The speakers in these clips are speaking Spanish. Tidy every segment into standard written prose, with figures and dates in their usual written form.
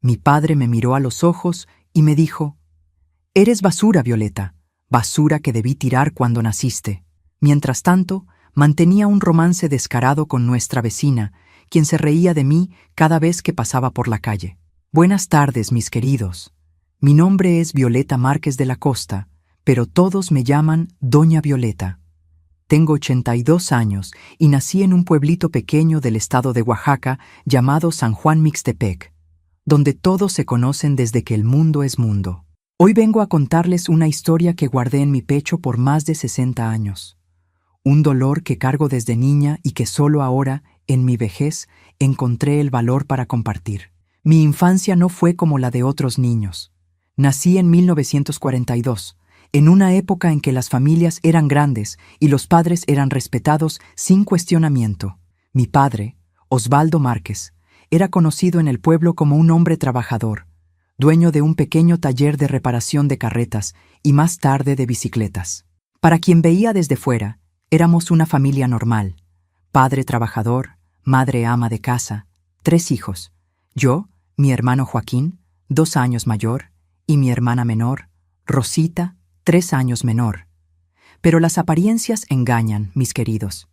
Mi padre me miró a los ojos y me dijo: «Eres basura, Violeta, basura que debí tirar cuando naciste». Mientras tanto, mantenía un romance descarado con nuestra vecina, quien se reía de mí cada vez que pasaba por la calle. Buenas tardes, mis queridos. Mi nombre es Violeta Márquez de la Costa, pero todos me llaman Doña Violeta. Tengo 82 años y nací en un pueblito pequeño del estado de Oaxaca llamado San Juan Mixtepec, donde todos se conocen desde que el mundo es mundo. Hoy vengo a contarles una historia que guardé en mi pecho por más de 60 años. Un dolor que cargo desde niña y que solo ahora, en mi vejez, encontré el valor para compartir. Mi infancia no fue como la de otros niños. Nací en 1942, en una época en que las familias eran grandes y los padres eran respetados sin cuestionamiento. Mi padre, Osvaldo Márquez, era conocido en el pueblo como un hombre trabajador, dueño de un pequeño taller de reparación de carretas y más tarde de bicicletas. Para quien veía desde fuera, éramos una familia normal: padre trabajador, madre ama de casa, 3 hijos, yo, mi hermano Joaquín, 2 años mayor, y mi hermana menor, Rosita, 3 años menor. Pero las apariencias engañan, mis queridos.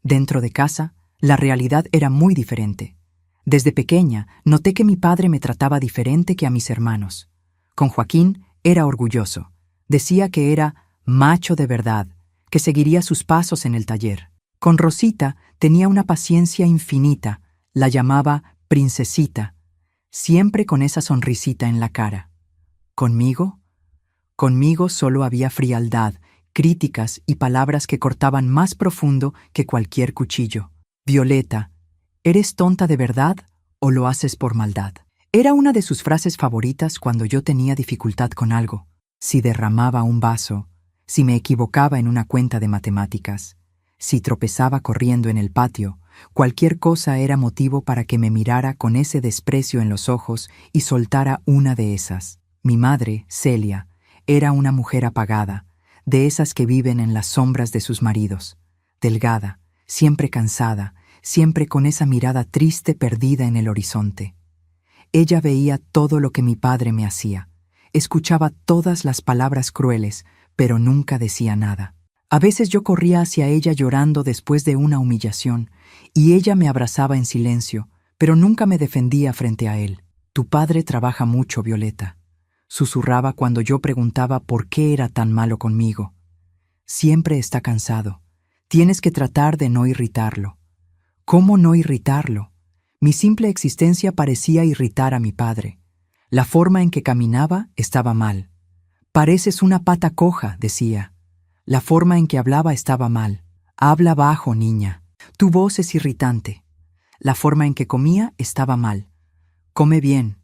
Dentro de casa, la realidad era muy diferente. Desde pequeña, noté que mi padre me trataba diferente que a mis hermanos. Con Joaquín era orgulloso. Decía que era macho de verdad, que seguiría sus pasos en el taller. Con Rosita tenía una paciencia infinita, la llamaba princesita, siempre con esa sonrisita en la cara. ¿Conmigo? Conmigo solo había frialdad, críticas y palabras que cortaban más profundo que cualquier cuchillo. Violeta, ¿eres tonta de verdad o lo haces por maldad? Era una de sus frases favoritas cuando yo tenía dificultad con algo. Si derramaba un vaso, si me equivocaba en una cuenta de matemáticas, si tropezaba corriendo en el patio, cualquier cosa era motivo para que me mirara con ese desprecio en los ojos y soltara una de esas. Mi madre, Celia, era una mujer apagada, de esas que viven en las sombras de sus maridos, delgada, siempre cansada, siempre con esa mirada triste perdida en el horizonte. Ella veía todo lo que mi padre me hacía, escuchaba todas las palabras crueles, pero nunca decía nada. A veces yo corría hacia ella llorando después de una humillación, y ella me abrazaba en silencio, pero nunca me defendía frente a él. «Tu padre trabaja mucho, Violeta», susurraba cuando yo preguntaba por qué era tan malo conmigo. «Siempre está cansado. Tienes que tratar de no irritarlo». ¿Cómo no irritarlo? Mi simple existencia parecía irritar a mi padre. La forma en que caminaba estaba mal. «Pareces una pata coja», decía. La forma en que hablaba estaba mal. «Habla bajo, niña. Tu voz es irritante». La forma en que comía estaba mal. «Come bien.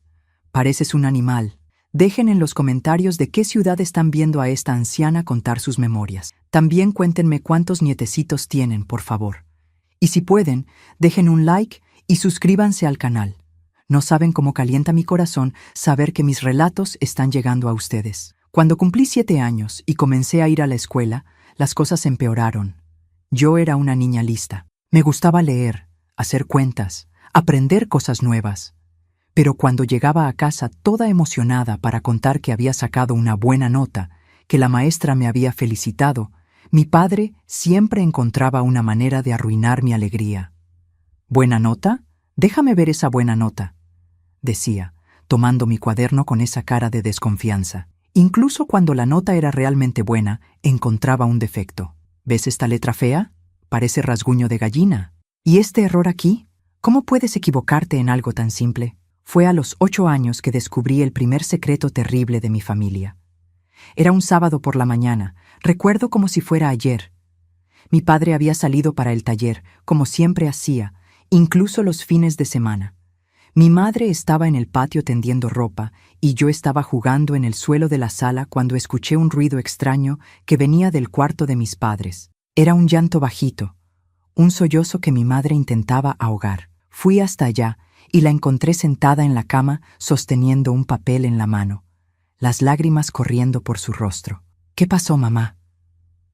Pareces un animal». Dejen en los comentarios de qué ciudad están viendo a esta anciana contar sus memorias. También cuéntenme cuántos nietecitos tienen, por favor. Y si pueden, dejen un like y suscríbanse al canal. No saben cómo calienta mi corazón saber que mis relatos están llegando a ustedes. Cuando cumplí 7 años y comencé a ir a la escuela, las cosas empeoraron. Yo era una niña lista. Me gustaba leer, hacer cuentas, aprender cosas nuevas. Pero cuando llegaba a casa toda emocionada para contar que había sacado una buena nota, que la maestra me había felicitado, mi padre siempre encontraba una manera de arruinar mi alegría. «¿Buena nota? Déjame ver esa buena nota», decía, tomando mi cuaderno con esa cara de desconfianza. Incluso cuando la nota era realmente buena, encontraba un defecto. «¿Ves esta letra fea? Parece rasguño de gallina. ¿Y este error aquí? ¿Cómo puedes equivocarte en algo tan simple?». Fue a los 8 años que descubrí el primer secreto terrible de mi familia. Era un sábado por la mañana, recuerdo como si fuera ayer. Mi padre había salido para el taller, como siempre hacía, incluso los fines de semana. Mi madre estaba en el patio tendiendo ropa y yo estaba jugando en el suelo de la sala cuando escuché un ruido extraño que venía del cuarto de mis padres. Era un llanto bajito, un sollozo que mi madre intentaba ahogar. Fui hasta allá y la encontré sentada en la cama sosteniendo un papel en la mano, las lágrimas corriendo por su rostro. «¿Qué pasó, mamá?»,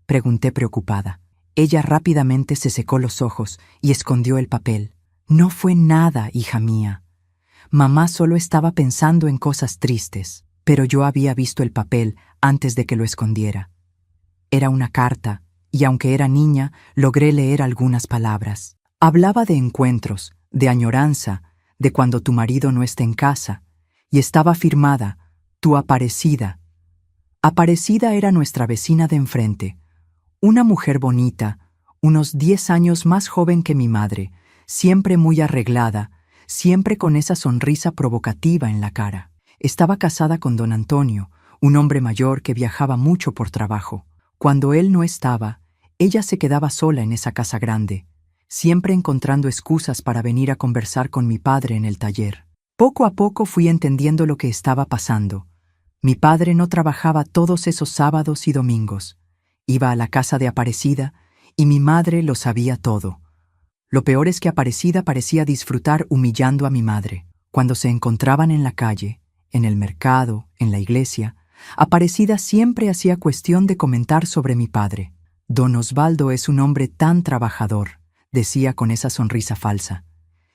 pregunté preocupada. Ella rápidamente se secó los ojos y escondió el papel. «No fue nada, hija mía. Mamá solo estaba pensando en cosas tristes, pero yo había visto el papel antes de que lo escondiera. Era una carta, y aunque era niña, logré leer algunas palabras. Hablaba de encuentros, de añoranza, de cuando tu marido no está en casa, y estaba firmada, tu Aparecida. Aparecida era nuestra vecina de enfrente, una mujer bonita, unos 10 años más joven que mi madre, siempre muy arreglada, siempre con esa sonrisa provocativa en la cara. Estaba casada con don Antonio, un hombre mayor que viajaba mucho por trabajo. Cuando él no estaba, ella se quedaba sola en esa casa grande, siempre encontrando excusas para venir a conversar con mi padre en el taller. Poco a poco fui entendiendo lo que estaba pasando. Mi padre no trabajaba todos esos sábados y domingos. Iba a la casa de Aparecida y mi madre lo sabía todo. Lo peor es que Aparecida parecía disfrutar humillando a mi madre. Cuando se encontraban en la calle, en el mercado, en la iglesia, Aparecida siempre hacía cuestión de comentar sobre mi padre. Don Osvaldo es un hombre tan trabajador, decía con esa sonrisa falsa.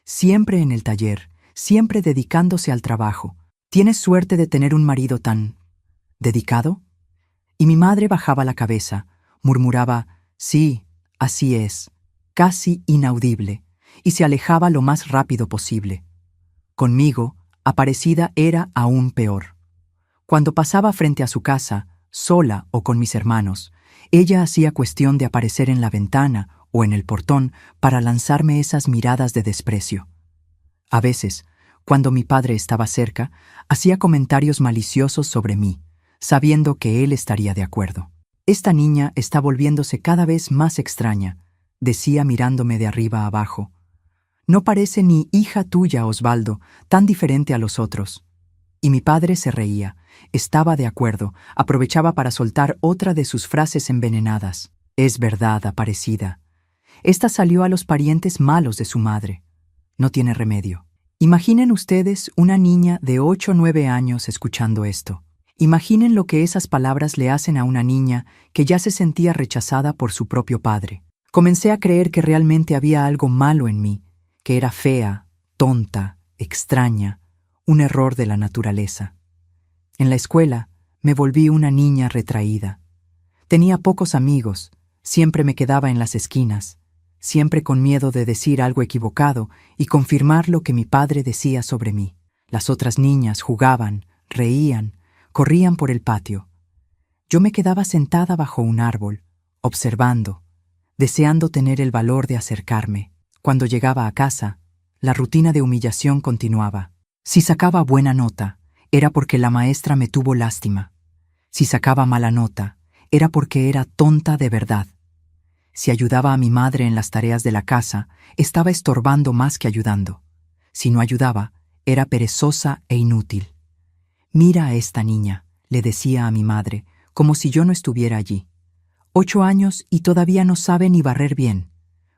Siempre en el taller, siempre dedicándose al trabajo. ¿Tienes suerte de tener un marido tan dedicado? Y mi madre bajaba la cabeza, murmuraba, sí, así es, casi inaudible, y se alejaba lo más rápido posible. Conmigo, Aparecida era aún peor. Cuando pasaba frente a su casa, sola o con mis hermanos, ella hacía cuestión de aparecer en la ventana o en el portón para lanzarme esas miradas de desprecio. A veces, cuando mi padre estaba cerca, hacía comentarios maliciosos sobre mí, sabiendo que él estaría de acuerdo. Esta niña está volviéndose cada vez más extraña, decía mirándome de arriba a abajo. No parece ni hija tuya, Osvaldo, tan diferente a los otros. Y mi padre se reía, estaba de acuerdo, aprovechaba para soltar otra de sus frases envenenadas. Es verdad, Aparecida. Esta salió a los parientes malos de su madre. No tiene remedio. Imaginen ustedes una niña de 8 o 9 años escuchando esto. Imaginen lo que esas palabras le hacen a una niña que ya se sentía rechazada por su propio padre. Comencé a creer que realmente había algo malo en mí, que era fea, tonta, extraña, un error de la naturaleza. En la escuela me volví una niña retraída. Tenía pocos amigos, siempre me quedaba en las esquinas, siempre con miedo de decir algo equivocado y confirmar lo que mi padre decía sobre mí. Las otras niñas jugaban, reían, corrían por el patio. Yo me quedaba sentada bajo un árbol, observando, deseando tener el valor de acercarme. Cuando llegaba a casa, la rutina de humillación continuaba. Si sacaba buena nota, era porque la maestra me tuvo lástima. Si sacaba mala nota, era porque era tonta de verdad. Si ayudaba a mi madre en las tareas de la casa, estaba estorbando más que ayudando. Si no ayudaba, era perezosa e inútil. Mira a esta niña, le decía a mi madre, como si yo no estuviera allí. 8 años y todavía no sabe ni barrer bien.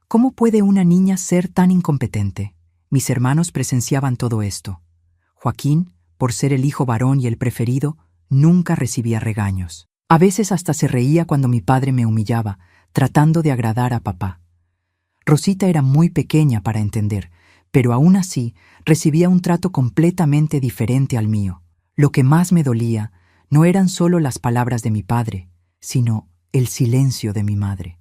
¿Cómo puede una niña ser tan incompetente? Mis hermanos presenciaban todo esto. Joaquín, por ser el hijo varón y el preferido, nunca recibía regaños. A veces hasta se reía cuando mi padre me humillaba, tratando de agradar a papá. Rosita era muy pequeña para entender, pero aún así recibía un trato completamente diferente al mío. Lo que más me dolía no eran solo las palabras de mi padre, sino el silencio de mi madre.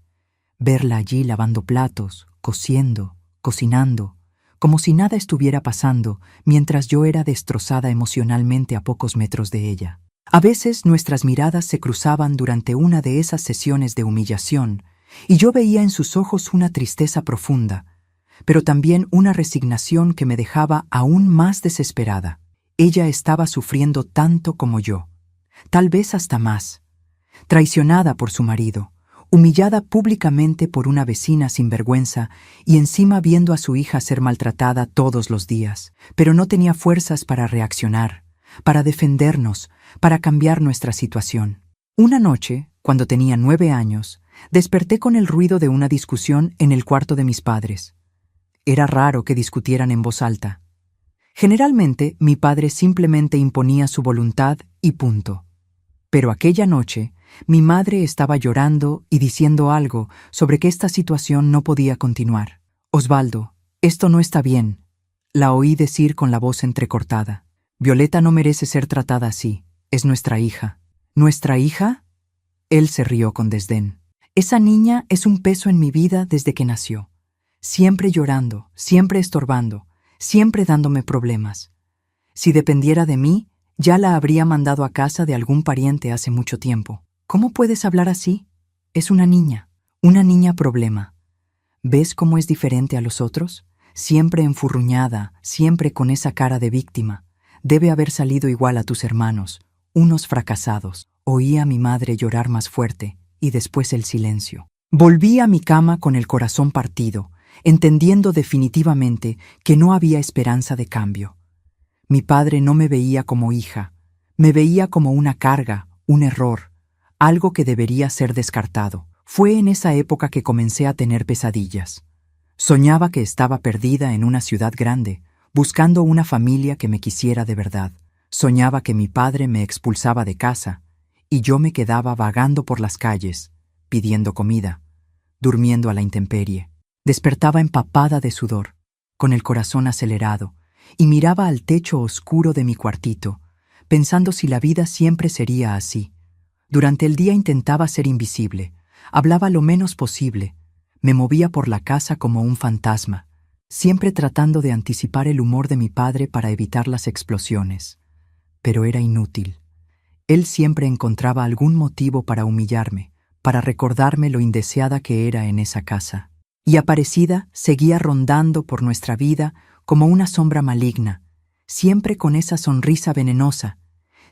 Verla allí lavando platos, cosiendo, cocinando, como si nada estuviera pasando, mientras yo era destrozada emocionalmente a pocos metros de ella. A veces nuestras miradas se cruzaban durante una de esas sesiones de humillación, y yo veía en sus ojos una tristeza profunda, pero también una resignación que me dejaba aún más desesperada. Ella estaba sufriendo tanto como yo, tal vez hasta más, traicionada por su marido, humillada públicamente por una vecina sinvergüenza y encima viendo a su hija ser maltratada todos los días, pero no tenía fuerzas para reaccionar, para defendernos, para cambiar nuestra situación. Una noche, cuando tenía 9 años, desperté con el ruido de una discusión en el cuarto de mis padres. Era raro que discutieran en voz alta. Generalmente, mi padre simplemente imponía su voluntad y punto. Pero aquella noche, mi madre estaba llorando y diciendo algo sobre que esta situación no podía continuar. «Osvaldo, esto no está bien», La oí decir con la voz entrecortada. Violeta no merece ser tratada así. Es nuestra hija. ¿Nuestra hija? Él se rió con desdén. Esa niña es un peso en mi vida desde que nació. Siempre llorando, siempre estorbando, siempre dándome problemas. Si dependiera de mí, ya la habría mandado a casa de algún pariente hace mucho tiempo. ¿Cómo puedes hablar así? Es una niña problema. ¿Ves cómo es diferente a los otros? Siempre enfurruñada, siempre con esa cara de víctima. Debe haber salido igual a tus hermanos, unos fracasados. Oí a mi madre llorar más fuerte, y después el silencio. Volví a mi cama con el corazón partido, entendiendo definitivamente que no había esperanza de cambio. Mi padre no me veía como hija, me veía como una carga, un error, algo que debería ser descartado. Fue en esa época que comencé a tener pesadillas. Soñaba que estaba perdida en una ciudad grande, buscando una familia que me quisiera de verdad. Soñaba que mi padre me expulsaba de casa, y yo me quedaba vagando por las calles, pidiendo comida, durmiendo a la intemperie. Despertaba empapada de sudor, con el corazón acelerado, y miraba al techo oscuro de mi cuartito, pensando si la vida siempre sería así. Durante el día intentaba ser invisible, hablaba lo menos posible, me movía por la casa como un fantasma, siempre tratando de anticipar el humor de mi padre para evitar las explosiones. Pero era inútil. Él siempre encontraba algún motivo para humillarme, para recordarme lo indeseada que era en esa casa. Y Aparecida seguía rondando por nuestra vida como una sombra maligna, siempre con esa sonrisa venenosa,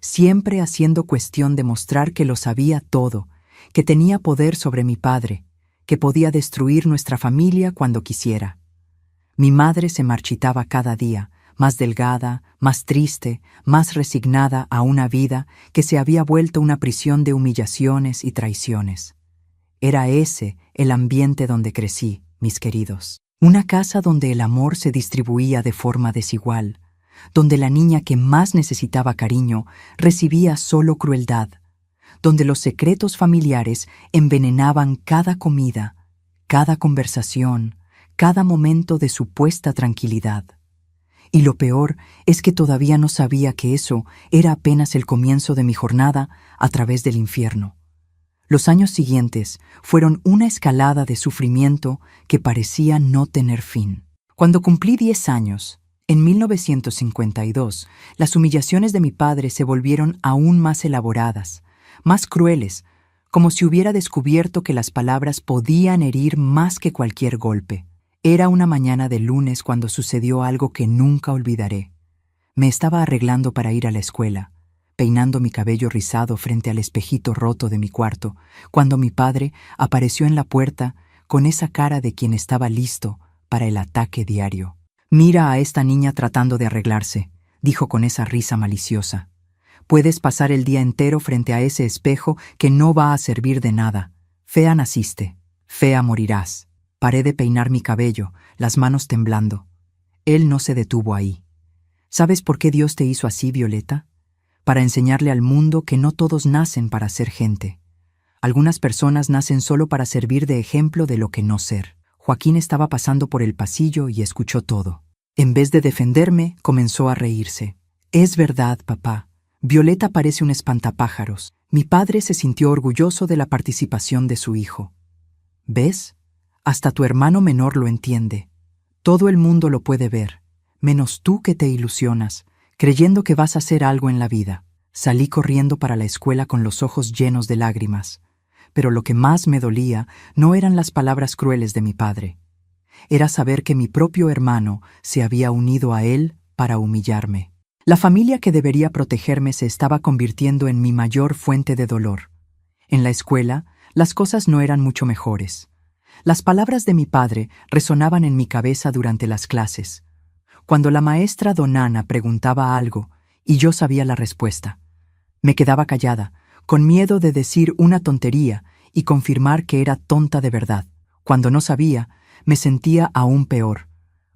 siempre haciendo cuestión de mostrar que lo sabía todo, que tenía poder sobre mi padre, que podía destruir nuestra familia cuando quisiera. Mi madre se marchitaba cada día, más delgada, más triste, más resignada a una vida que se había vuelto una prisión de humillaciones y traiciones. Era ese el ambiente donde crecí, mis queridos. Una casa donde el amor se distribuía de forma desigual, donde la niña que más necesitaba cariño recibía solo crueldad, donde los secretos familiares envenenaban cada comida, cada conversación, cada momento de supuesta tranquilidad. Y lo peor es que todavía no sabía que eso era apenas el comienzo de mi jornada a través del infierno. Los años siguientes fueron una escalada de sufrimiento que parecía no tener fin. Cuando cumplí 10 años, en 1952, las humillaciones de mi padre se volvieron aún más elaboradas, más crueles, como si hubiera descubierto que las palabras podían herir más que cualquier golpe. Era una mañana de lunes cuando sucedió algo que nunca olvidaré. Me estaba arreglando para ir a la escuela, peinando mi cabello rizado frente al espejito roto de mi cuarto, cuando mi padre apareció en la puerta con esa cara de quien estaba listo para el ataque diario. «Mira a esta niña tratando de arreglarse», dijo con esa risa maliciosa. «Puedes pasar el día entero frente a ese espejo que no va a servir de nada. Fea naciste, fea morirás». Paré de peinar mi cabello, las manos temblando. Él no se detuvo ahí. ¿Sabes por qué Dios te hizo así, Violeta? Para enseñarle al mundo que no todos nacen para ser gente. Algunas personas nacen solo para servir de ejemplo de lo que no ser. Joaquín estaba pasando por el pasillo y escuchó todo. En vez de defenderme, comenzó a reírse. «Es verdad, papá. Violeta parece un espantapájaros». Mi padre se sintió orgulloso de la participación de su hijo. «¿Ves? Hasta tu hermano menor lo entiende. Todo el mundo lo puede ver, menos tú que te ilusionas, creyendo que vas a hacer algo en la vida». Salí corriendo para la escuela con los ojos llenos de lágrimas, pero lo que más me dolía no eran las palabras crueles de mi padre. Era saber que mi propio hermano se había unido a él para humillarme. La familia que debería protegerme se estaba convirtiendo en mi mayor fuente de dolor. En la escuela, las cosas no eran mucho mejores. Las palabras de mi padre resonaban en mi cabeza durante las clases. Cuando la maestra Don Ana preguntaba algo y yo sabía la respuesta, me quedaba callada, con miedo de decir una tontería y confirmar que era tonta de verdad. Cuando no sabía, me sentía aún peor,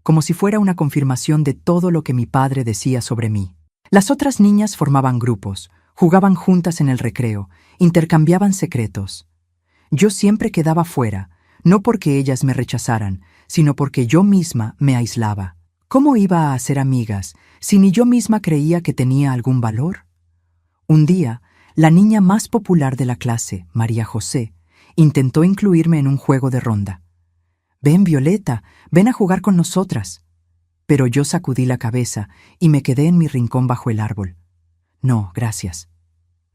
como si fuera una confirmación de todo lo que mi padre decía sobre mí. Las otras niñas formaban grupos, jugaban juntas en el recreo, intercambiaban secretos. Yo siempre quedaba fuera, no porque ellas me rechazaran, sino porque yo misma me aislaba. ¿Cómo iba a hacer amigas si ni yo misma creía que tenía algún valor? Un día, la niña más popular de la clase, María José, intentó incluirme en un juego de ronda. «Ven, Violeta, ven a jugar con nosotras». Pero yo sacudí la cabeza y me quedé en mi rincón bajo el árbol. «No, gracias.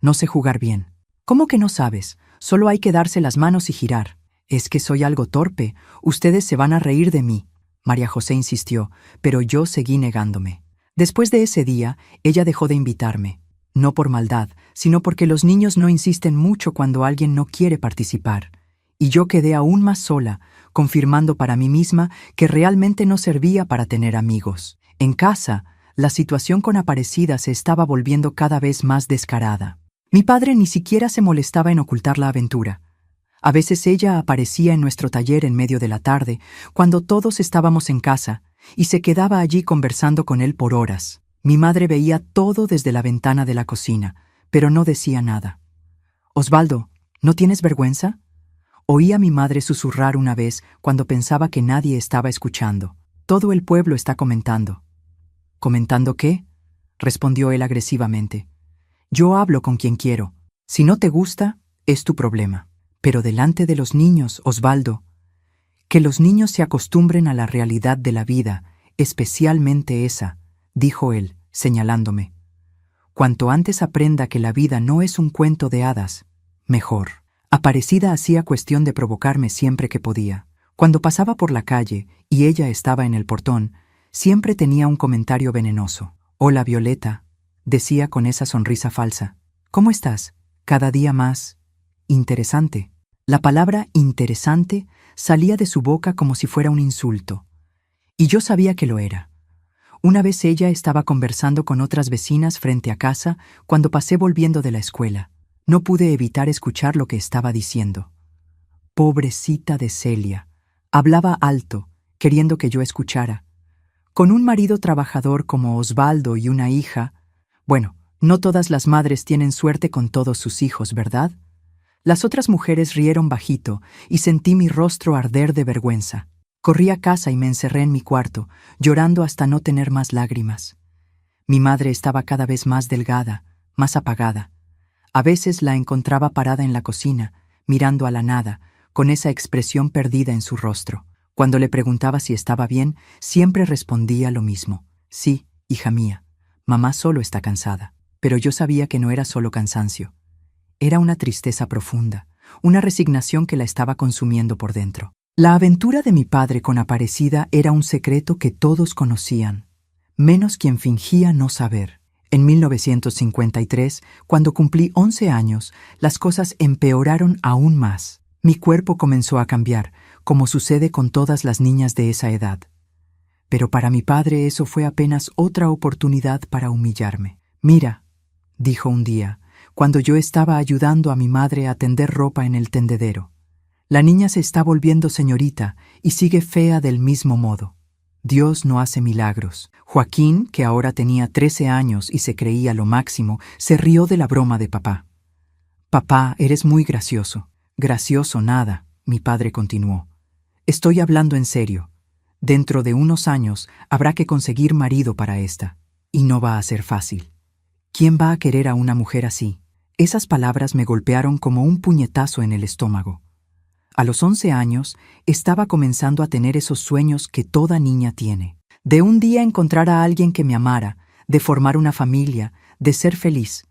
No sé jugar bien». «¿Cómo que no sabes? Solo hay que darse las manos y girar». «Es que soy algo torpe. Ustedes se van a reír de mí». María José insistió, pero yo seguí negándome. Después de ese día, ella dejó de invitarme. No por maldad, sino porque los niños no insisten mucho cuando alguien no quiere participar. Y yo quedé aún más sola, confirmando para mí misma que realmente no servía para tener amigos. En casa, la situación con Aparecida se estaba volviendo cada vez más descarada. Mi padre ni siquiera se molestaba en ocultar la aventura. A veces ella aparecía en nuestro taller en medio de la tarde, cuando todos estábamos en casa, y se quedaba allí conversando con él por horas. Mi madre veía todo desde la ventana de la cocina, pero no decía nada. «Osvaldo, ¿no tienes vergüenza?», oí a mi madre susurrar una vez cuando pensaba que nadie estaba escuchando. «Todo el pueblo está comentando». «¿Comentando qué?», respondió él agresivamente. «Yo hablo con quien quiero. Si no te gusta, es tu problema. Pero delante de los niños, Osvaldo, que los niños se acostumbren a la realidad de la vida, especialmente esa», dijo él, señalándome. «Cuanto antes aprenda que la vida no es un cuento de hadas, mejor». Aparecida hacía cuestión de provocarme siempre que podía. Cuando pasaba por la calle y ella estaba en el portón, siempre tenía un comentario venenoso. «Hola, Violeta», decía con esa sonrisa falsa. «¿Cómo estás? Cada día más interesante». La palabra interesante salía de su boca como si fuera un insulto. Y yo sabía que lo era. Una vez ella estaba conversando con otras vecinas frente a casa cuando pasé volviendo de la escuela. No pude evitar escuchar lo que estaba diciendo. Pobrecita de Celia. Hablaba alto, queriendo que yo escuchara. Con un marido trabajador como Osvaldo y una hija... Bueno, no todas las madres tienen suerte con todos sus hijos, ¿verdad? Las otras mujeres rieron bajito y sentí mi rostro arder de vergüenza. Corrí a casa y me encerré en mi cuarto, llorando hasta no tener más lágrimas. Mi madre estaba cada vez más delgada, más apagada. A veces la encontraba parada en la cocina, mirando a la nada, con esa expresión perdida en su rostro. Cuando le preguntaba si estaba bien, siempre respondía lo mismo. «Sí, hija mía, mamá solo está cansada». Pero yo sabía que no era solo cansancio. Era una tristeza profunda, una resignación que la estaba consumiendo por dentro. La aventura de mi padre con Aparecida era un secreto que todos conocían, menos quien fingía no saber. En 1953, cuando cumplí 11 años, las cosas empeoraron aún más. Mi cuerpo comenzó a cambiar, como sucede con todas las niñas de esa edad. Pero para mi padre eso fue apenas otra oportunidad para humillarme. «Mira», dijo un día, cuando yo estaba ayudando a mi madre a tender ropa en el tendedero. «La niña se está volviendo señorita y sigue fea del mismo modo. Dios no hace milagros». Joaquín, que ahora tenía 13 años y se creía lo máximo, se rió de la broma de papá. «Papá, eres muy gracioso». «Gracioso nada», mi padre continuó. «Estoy hablando en serio. Dentro de unos años habrá que conseguir marido para esta. Y no va a ser fácil. ¿Quién va a querer a una mujer así?». Esas palabras me golpearon como un puñetazo en el estómago. A los 11 años estaba comenzando a tener esos sueños que toda niña tiene. De un día encontrar a alguien que me amara, de formar una familia, de ser feliz.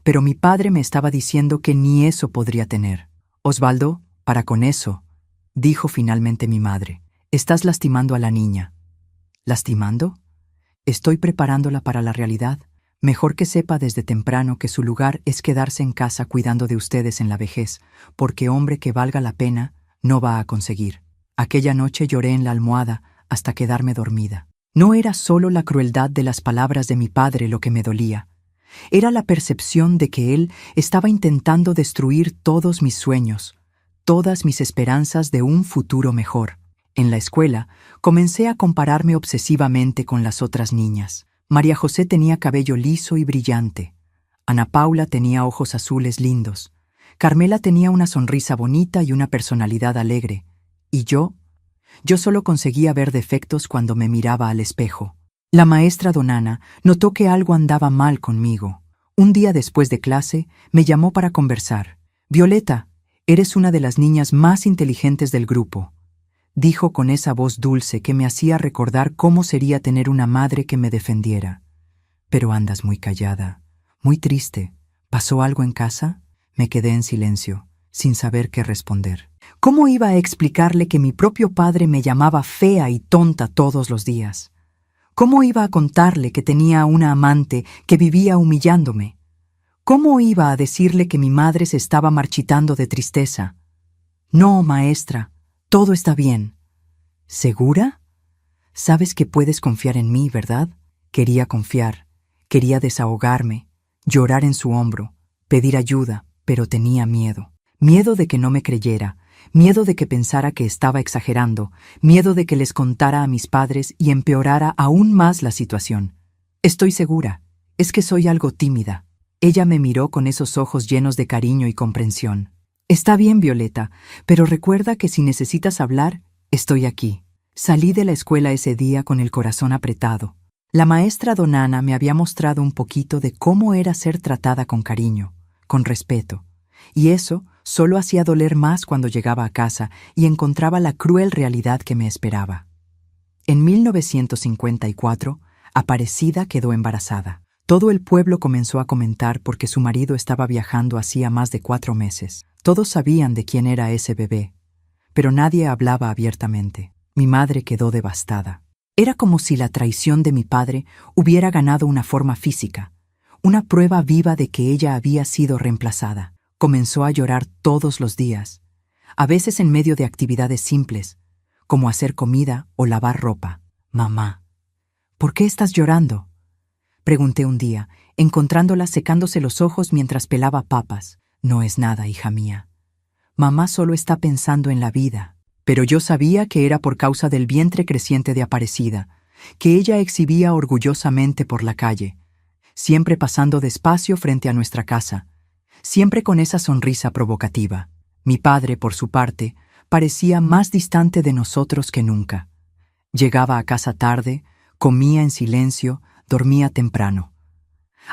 Pero mi padre me estaba diciendo que ni eso podría tener. «Osvaldo, para con eso», dijo finalmente mi madre. «Estás lastimando a la niña». «¿Lastimando? Estoy preparándola para la realidad. Mejor que sepa desde temprano que su lugar es quedarse en casa cuidando de ustedes en la vejez, porque hombre que valga la pena no va a conseguir». Aquella noche lloré en la almohada hasta quedarme dormida. No era solo la crueldad de las palabras de mi padre lo que me dolía. Era la percepción de que él estaba intentando destruir todos mis sueños, todas mis esperanzas de un futuro mejor. En la escuela, comencé a compararme obsesivamente con las otras niñas. María José tenía cabello liso y brillante. Ana Paula tenía ojos azules lindos. Carmela tenía una sonrisa bonita y una personalidad alegre. Y yo Yo solo conseguía ver defectos cuando me miraba al espejo. La maestra don Ana notó que algo andaba mal conmigo. Un día después de clase, me llamó para conversar. «Violeta, eres una de las niñas más inteligentes del grupo», dijo con esa voz dulce que me hacía recordar cómo sería tener una madre que me defendiera. «Pero andas muy callada, muy triste. ¿Pasó algo en casa?» Me quedé en silencio, sin saber qué responder. ¿Cómo iba a explicarle que mi propio padre me llamaba fea y tonta todos los días? ¿Cómo iba a contarle que tenía una amante que vivía humillándome? ¿Cómo iba a decirle que mi madre se estaba marchitando de tristeza? «No, maestra, todo está bien». «¿Segura? Sabes que puedes confiar en mí, ¿verdad?» Quería confiar, quería desahogarme, llorar en su hombro, pedir ayuda, pero tenía miedo. Miedo de que no me creyera, miedo de que pensara que estaba exagerando, miedo de que les contara a mis padres y empeorara aún más la situación. «Estoy segura, es que soy algo tímida». Ella me miró con esos ojos llenos de cariño y comprensión. «Está bien, Violeta, pero recuerda que si necesitas hablar, estoy aquí». Salí de la escuela ese día con el corazón apretado. La maestra don Ana me había mostrado un poquito de cómo era ser tratada con cariño, con respeto, y eso solo hacía doler más cuando llegaba a casa y encontraba la cruel realidad que me esperaba. En 1954, Aparecida quedó embarazada. Todo el pueblo comenzó a comentar porque su marido estaba viajando hacía más de 4 meses. Todos sabían de quién era ese bebé, pero nadie hablaba abiertamente. Mi madre quedó devastada. Era como si la traición de mi padre hubiera ganado una forma física, una prueba viva de que ella había sido reemplazada. Comenzó a llorar todos los días, a veces en medio de actividades simples, como hacer comida o lavar ropa. «Mamá, ¿por qué estás llorando?», pregunté un día, encontrándola secándose los ojos mientras pelaba papas. «No es nada, hija mía. Mamá solo está pensando en la vida». Pero yo sabía que era por causa del vientre creciente de Aparecida, que ella exhibía orgullosamente por la calle, siempre pasando despacio frente a nuestra casa, siempre con esa sonrisa provocativa. Mi padre, por su parte, parecía más distante de nosotros que nunca. Llegaba a casa tarde, comía en silencio, dormía temprano.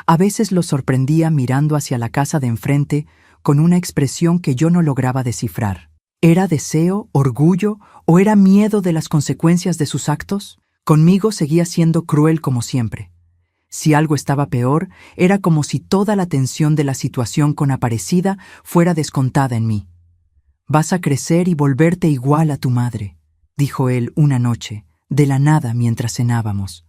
A veces lo sorprendía mirando hacia la casa de enfrente con una expresión que yo no lograba descifrar. ¿Era deseo, orgullo o era miedo de las consecuencias de sus actos? Conmigo seguía siendo cruel como siempre. Si algo estaba peor, era como si toda la tensión de la situación con Aparecida fuera descontada en mí. «Vas a crecer y volverte igual a tu madre», dijo él una noche, de la nada mientras cenábamos.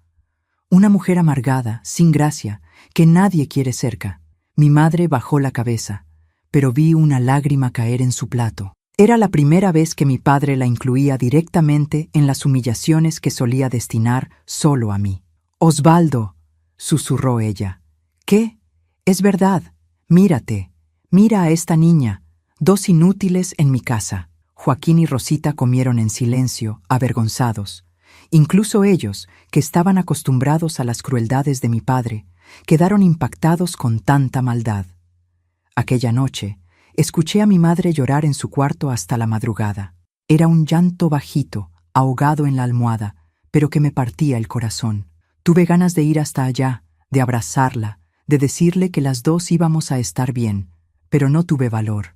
«Una mujer amargada, sin gracia, que nadie quiere cerca». Mi madre bajó la cabeza, pero vi una lágrima caer en su plato. Era la primera vez que mi padre la incluía directamente en las humillaciones que solía destinar solo a mí. «Osvaldo», susurró ella. «¿Qué? Es verdad. Mírate. Mira a esta niña. 2 inútiles en mi casa». Joaquín y Rosita comieron en silencio, avergonzados. Incluso ellos, que estaban acostumbrados a las crueldades de mi padre, quedaron impactados con tanta maldad. Aquella noche, escuché a mi madre llorar en su cuarto hasta la madrugada. Era un llanto bajito, ahogado en la almohada, pero que me partía el corazón. Tuve ganas de ir hasta allá, de abrazarla, de decirle que las dos íbamos a estar bien, pero no tuve valor.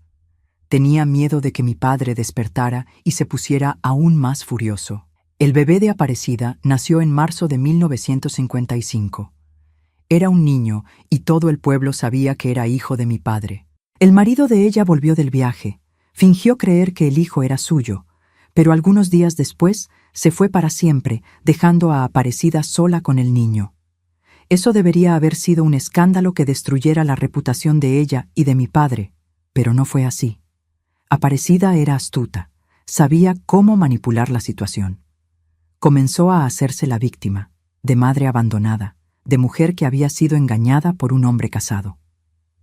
Tenía miedo de que mi padre despertara y se pusiera aún más furioso. El bebé de Aparecida nació en marzo de 1955. Era un niño y todo el pueblo sabía que era hijo de mi padre. El marido de ella volvió del viaje, fingió creer que el hijo era suyo, pero algunos días después se fue para siempre, dejando a Aparecida sola con el niño. Eso debería haber sido un escándalo que destruyera la reputación de ella y de mi padre, pero no fue así. Aparecida era astuta, sabía cómo manipular la situación. Comenzó a hacerse la víctima, de madre abandonada, de mujer que había sido engañada por un hombre casado.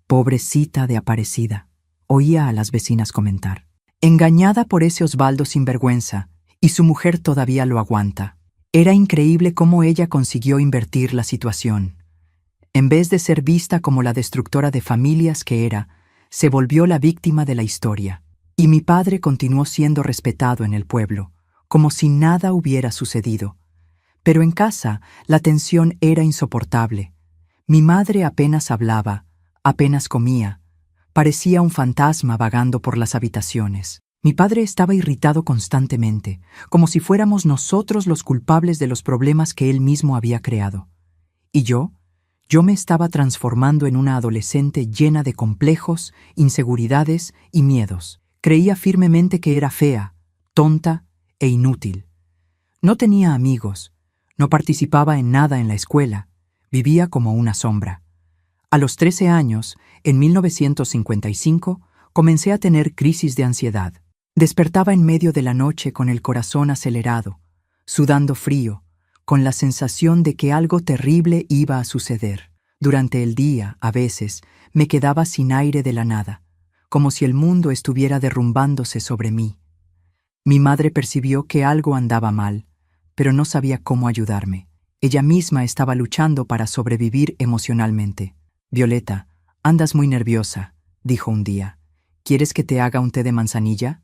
«Pobrecita de Aparecida», oía a las vecinas comentar. «Engañada por ese Osvaldo sinvergüenza, y su mujer todavía lo aguanta». Era increíble cómo ella consiguió invertir la situación. En vez de ser vista como la destructora de familias que era, se volvió la víctima de la historia. Y mi padre continuó siendo respetado en el pueblo, como si nada hubiera sucedido. Pero en casa, la tensión era insoportable. Mi madre apenas hablaba, apenas comía. Parecía un fantasma vagando por las habitaciones. Mi padre estaba irritado constantemente, como si fuéramos nosotros los culpables de los problemas que él mismo había creado. Y yo me estaba transformando en una adolescente llena de complejos, inseguridades y miedos. Creía firmemente que era fea, tonta e inútil. No tenía amigos, no participaba en nada en la escuela, vivía como una sombra. A los 13 años, en 1955, comencé a tener crisis de ansiedad. Despertaba en medio de la noche con el corazón acelerado, sudando frío, con la sensación de que algo terrible iba a suceder. Durante el día, a veces, me quedaba sin aire de la nada, como si el mundo estuviera derrumbándose sobre mí. Mi madre percibió que algo andaba mal, pero no sabía cómo ayudarme. Ella misma estaba luchando para sobrevivir emocionalmente. «Violeta, andas muy nerviosa», dijo un día. «¿Quieres que te haga un té de manzanilla?»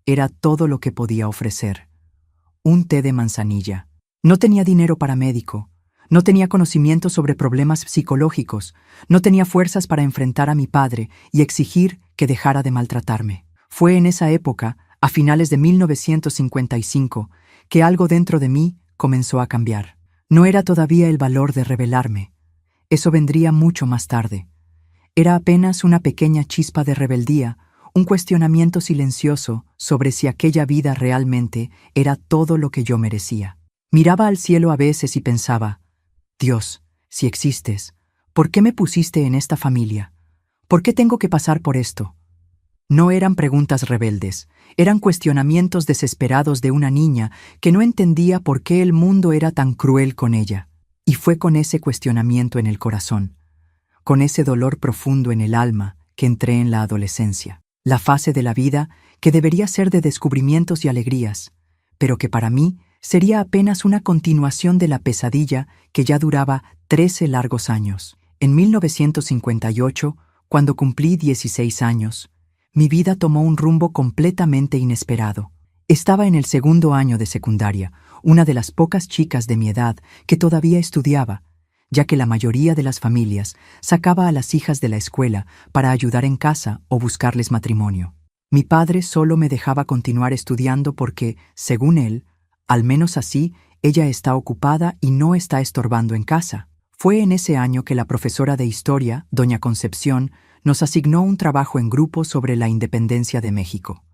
Era todo lo que podía ofrecer. Un té de manzanilla. No tenía dinero para médico. No tenía conocimiento sobre problemas psicológicos. No tenía fuerzas para enfrentar a mi padre y exigir que dejara de maltratarme. Fue en esa época, a finales de 1955, que algo dentro de mí comenzó a cambiar. No era todavía el valor de rebelarme. Eso vendría mucho más tarde. Era apenas una pequeña chispa de rebeldía, un cuestionamiento silencioso sobre si aquella vida realmente era todo lo que yo merecía. Miraba al cielo a veces y pensaba, «Dios, si existes, ¿por qué me pusiste en esta familia? ¿Por qué tengo que pasar por esto?» No eran preguntas rebeldes, eran cuestionamientos desesperados de una niña que no entendía por qué el mundo era tan cruel con ella. Y fue con ese cuestionamiento en el corazón, con ese dolor profundo en el alma, que entré en la adolescencia. La fase de la vida que debería ser de descubrimientos y alegrías, pero que para mí sería apenas una continuación de la pesadilla que ya duraba 13 largos años. En 1958, cuando cumplí 16 años, mi vida tomó un rumbo completamente inesperado. Estaba en el segundo año de secundaria, una de las pocas chicas de mi edad que todavía estudiaba, ya que la mayoría de las familias sacaba a las hijas de la escuela para ayudar en casa o buscarles matrimonio. Mi padre solo me dejaba continuar estudiando porque, según él, al menos así, ella está ocupada y no está estorbando en casa. Fue en ese año que la profesora de historia, doña Concepción, nos asignó un trabajo en grupo sobre la independencia de México.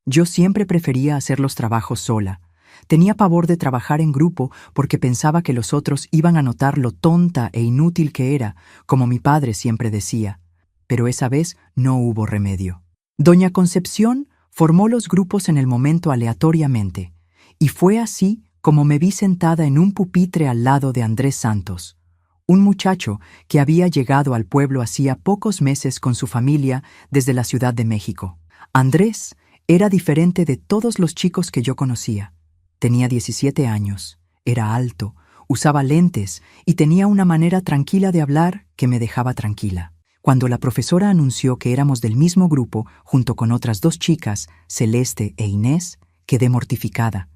Yo siempre prefería hacer los trabajos sola. Tenía pavor de trabajar en grupo porque pensaba que los otros iban a notar lo tonta e inútil que era, como mi padre siempre decía. Pero esa vez no hubo remedio. Doña Concepción formó los grupos en el momento aleatoriamente, y fue así como me vi sentada en un pupitre al lado de Andrés Santos, un muchacho que había llegado al pueblo hacía pocos meses con su familia desde la Ciudad de México. Andrés era diferente de todos los chicos que yo conocía. Tenía 17 años, era alto, usaba lentes y tenía una manera tranquila de hablar que me dejaba tranquila. Cuando la profesora anunció que éramos del mismo grupo, junto con otras 2 chicas, Celeste e Inés, quedé mortificada.